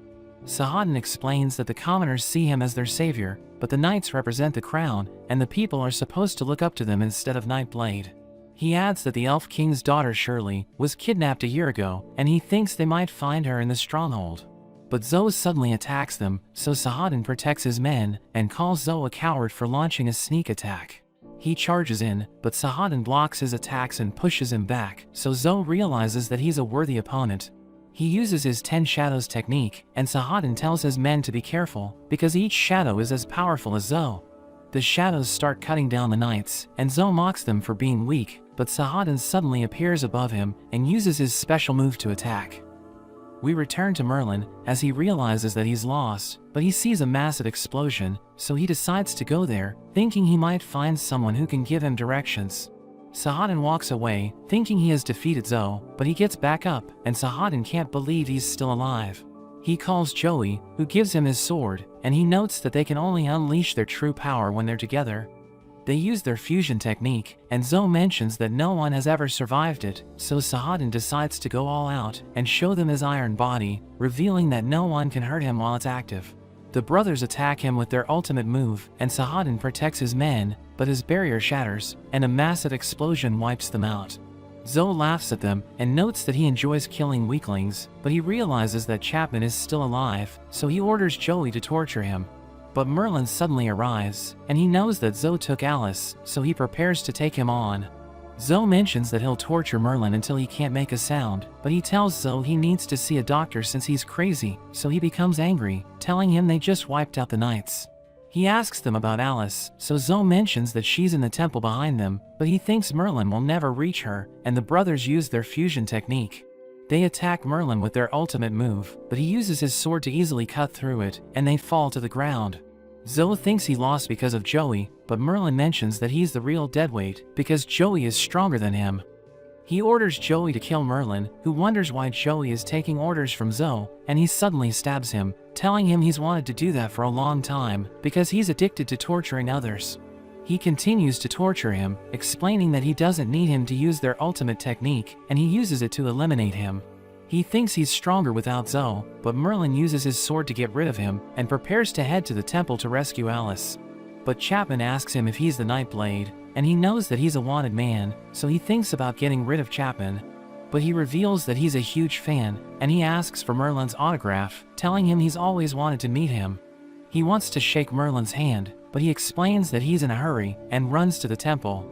Sahadan explains that the commoners see him as their savior, but the knights represent the crown, and the people are supposed to look up to them instead of Nightblade. He adds that the Elf King's daughter Shirley was kidnapped a year ago, and he thinks they might find her in the stronghold. But Zoe suddenly attacks them, so Sahadan protects his men, and calls Zoe a coward for launching a sneak attack. He charges in, but Sahadan blocks his attacks and pushes him back, so Zoe realizes that he's a worthy opponent. He uses his 10 Shadows technique, and Sahadan tells his men to be careful, because each shadow is as powerful as Zoe. The shadows start cutting down the knights, and Zoe mocks them for being weak, but Sahadan suddenly appears above him, and uses his special move to attack. We return to Merlin, as he realizes that he's lost, but he sees a massive explosion, so he decides to go there, thinking he might find someone who can give him directions. Saladin walks away, thinking he has defeated Zoe, but he gets back up, and Saladin can't believe he's still alive. He calls Joey, who gives him his sword, and he notes that they can only unleash their true power when they're together. They use their fusion technique, and Zoe mentions that no one has ever survived it, so Saladin decides to go all out and show them his iron body, revealing that no one can hurt him while it's active. The brothers attack him with their ultimate move, and Saladin protects his men, but his barrier shatters, and a massive explosion wipes them out. Zoe laughs at them and notes that he enjoys killing weaklings, but he realizes that Chapman is still alive, so he orders Joey to torture him. But Merlin suddenly arrives, and he knows that Zoe took Alice, so he prepares to take him on. Zoe mentions that he'll torture Merlin until he can't make a sound, but he tells Zoe he needs to see a doctor since he's crazy, so he becomes angry, telling him they just wiped out the knights. He asks them about Alice, so Zoe mentions that she's in the temple behind them, but he thinks Merlin will never reach her, and the brothers use their fusion technique. They attack Merlin with their ultimate move, but he uses his sword to easily cut through it, and they fall to the ground. Zoe thinks he lost because of Joey, but Merlin mentions that he's the real deadweight, because Joey is stronger than him. He orders Joey to kill Merlin, who wonders why Joey is taking orders from Zoe, and he suddenly stabs him, telling him he's wanted to do that for a long time, because he's addicted to torturing others. He continues to torture him, explaining that he doesn't need him to use their ultimate technique, and he uses it to eliminate him. He thinks he's stronger without Zoe, but Merlin uses his sword to get rid of him, and prepares to head to the temple to rescue Alice. But Chapman asks him if he's the Nightblade, and he knows that he's a wanted man, so he thinks about getting rid of Chapman. But he reveals that he's a huge fan, and he asks for Merlin's autograph, telling him he's always wanted to meet him. He wants to shake Merlin's hand, but he explains that he's in a hurry, and runs to the temple.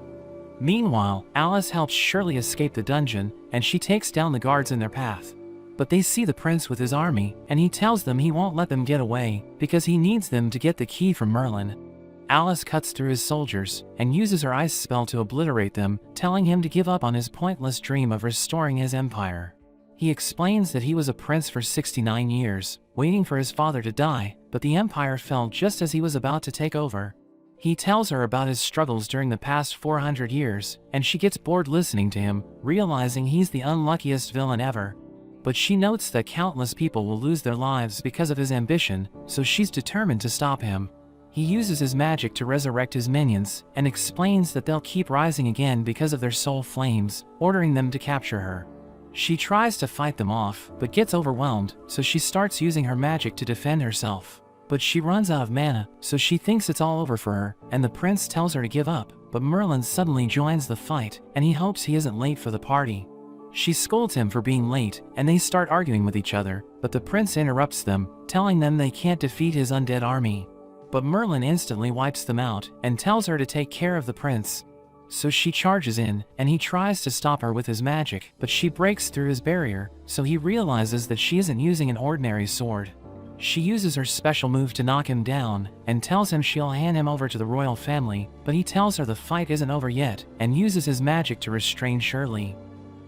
Meanwhile, Alice helps Shirley escape the dungeon, and she takes down the guards in their path. But they see the prince with his army, and he tells them he won't let them get away, because he needs them to get the key from Merlin. Alice cuts through his soldiers, and uses her ice spell to obliterate them, telling him to give up on his pointless dream of restoring his empire. He explains that he was a prince for 69 years, waiting for his father to die, but the empire fell just as he was about to take over. He tells her about his struggles during the past 400 years, and she gets bored listening to him, realizing he's the unluckiest villain ever. But she notes that countless people will lose their lives because of his ambition, so she's determined to stop him. He uses his magic to resurrect his minions, and explains that they'll keep rising again because of their soul flames, ordering them to capture her. She tries to fight them off, but gets overwhelmed, so she starts using her magic to defend herself. But she runs out of mana, so she thinks it's all over for her, and the prince tells her to give up, but Merlin suddenly joins the fight, and he hopes he isn't late for the party. She scolds him for being late, and they start arguing with each other, but the prince interrupts them, telling them they can't defeat his undead army. But Merlin instantly wipes them out, and tells her to take care of the prince. So she charges in, and he tries to stop her with his magic, but she breaks through his barrier, so he realizes that she isn't using an ordinary sword. She uses her special move to knock him down, and tells him she'll hand him over to the royal family, but he tells her the fight isn't over yet, and uses his magic to restrain Shirley.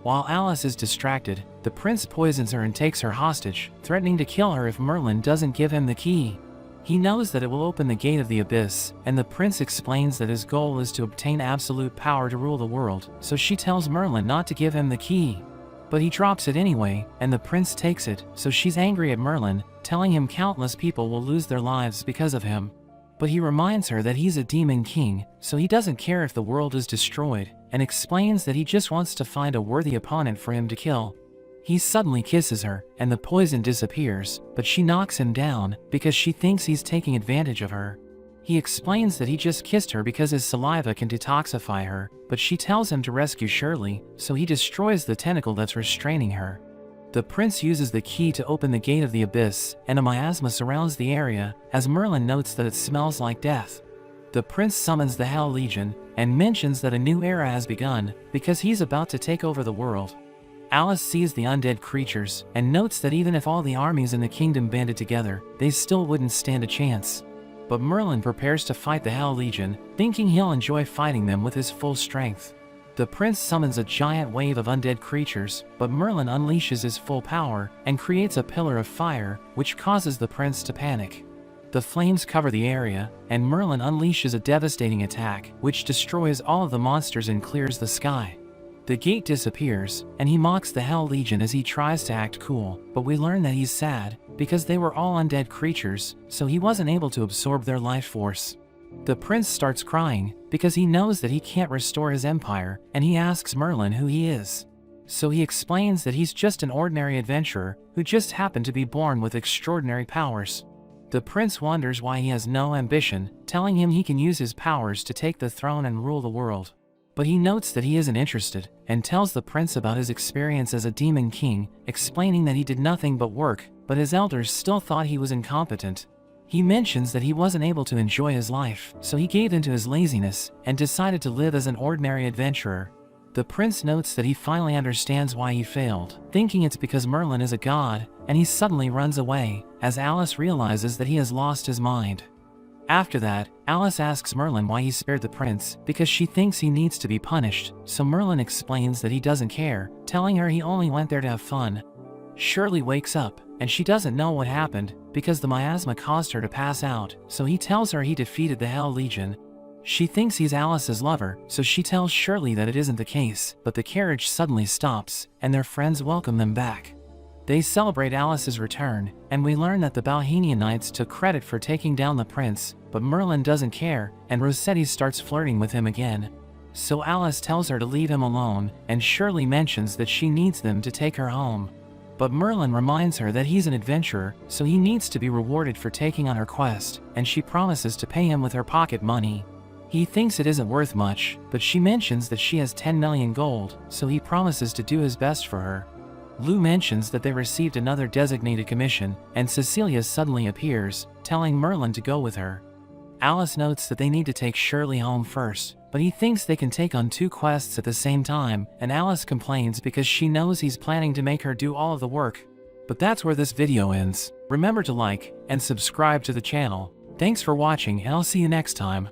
While Alice is distracted, the prince poisons her and takes her hostage, threatening to kill her if Merlin doesn't give him the key. He knows that it will open the gate of the abyss, and the prince explains that his goal is to obtain absolute power to rule the world, so she tells Merlin not to give him the key. But he drops it anyway, and the prince takes it, so she's angry at Merlin, telling him countless people will lose their lives because of him. But he reminds her that he's a demon king, so he doesn't care if the world is destroyed, and explains that he just wants to find a worthy opponent for him to kill. He suddenly kisses her, and the poison disappears, but she knocks him down, because she thinks he's taking advantage of her. He explains that he just kissed her because his saliva can detoxify her, but she tells him to rescue Shirley, so he destroys the tentacle that's restraining her. The prince uses the key to open the gate of the abyss, and a miasma surrounds the area, as Merlin notes that it smells like death. The prince summons the Hell Legion, and mentions that a new era has begun, because he's about to take over the world. Alice sees the undead creatures, and notes that even if all the armies in the kingdom banded together, they still wouldn't stand a chance. But Merlin prepares to fight the Hell Legion, thinking he'll enjoy fighting them with his full strength. The prince summons a giant wave of undead creatures, but Merlin unleashes his full power, and creates a pillar of fire, which causes the prince to panic. The flames cover the area, and Merlin unleashes a devastating attack, which destroys all of the monsters and clears the sky. The gate disappears, and he mocks the Hell Legion as he tries to act cool, but we learn that he's sad, because they were all undead creatures, so he wasn't able to absorb their life force. The prince starts crying, because he knows that he can't restore his empire, and he asks Merlin who he is. So he explains that he's just an ordinary adventurer, who just happened to be born with extraordinary powers. The prince wonders why he has no ambition, telling him he can use his powers to take the throne and rule the world. But he notes that he isn't interested, and tells the prince about his experience as a demon king, explaining that he did nothing but work, but his elders still thought he was incompetent. He mentions that he wasn't able to enjoy his life, so he gave in to his laziness, and decided to live as an ordinary adventurer. The prince notes that he finally understands why he failed, thinking it's because Merlin is a god, and he suddenly runs away, as Alice realizes that he has lost his mind. After that, Alice asks Merlin why he spared the prince, because she thinks he needs to be punished, so Merlin explains that he doesn't care, telling her he only went there to have fun. Shirley wakes up, and she doesn't know what happened, because the miasma caused her to pass out, so he tells her he defeated the Hell Legion. She thinks he's Alice's lover, so she tells Shirley that it isn't the case, but the carriage suddenly stops, and their friends welcome them back. They celebrate Alice's return, and we learn that the Balhenian Knights took credit for taking down the prince, but Merlin doesn't care, and Rossetti starts flirting with him again. So Alice tells her to leave him alone, and Shirley mentions that she needs them to take her home. But Merlin reminds her that he's an adventurer, so he needs to be rewarded for taking on her quest, and she promises to pay him with her pocket money. He thinks it isn't worth much, but she mentions that she has 10 million gold, so he promises to do his best for her. Lou mentions that they received another designated commission, and Cecilia suddenly appears, telling Merlin to go with her. Alice notes that they need to take Shirley home first, but he thinks they can take on 2 quests at the same time, and Alice complains because she knows he's planning to make her do all of the work. But that's where this video ends. Remember to like and subscribe to the channel. Thanks for watching, and I'll see you next time.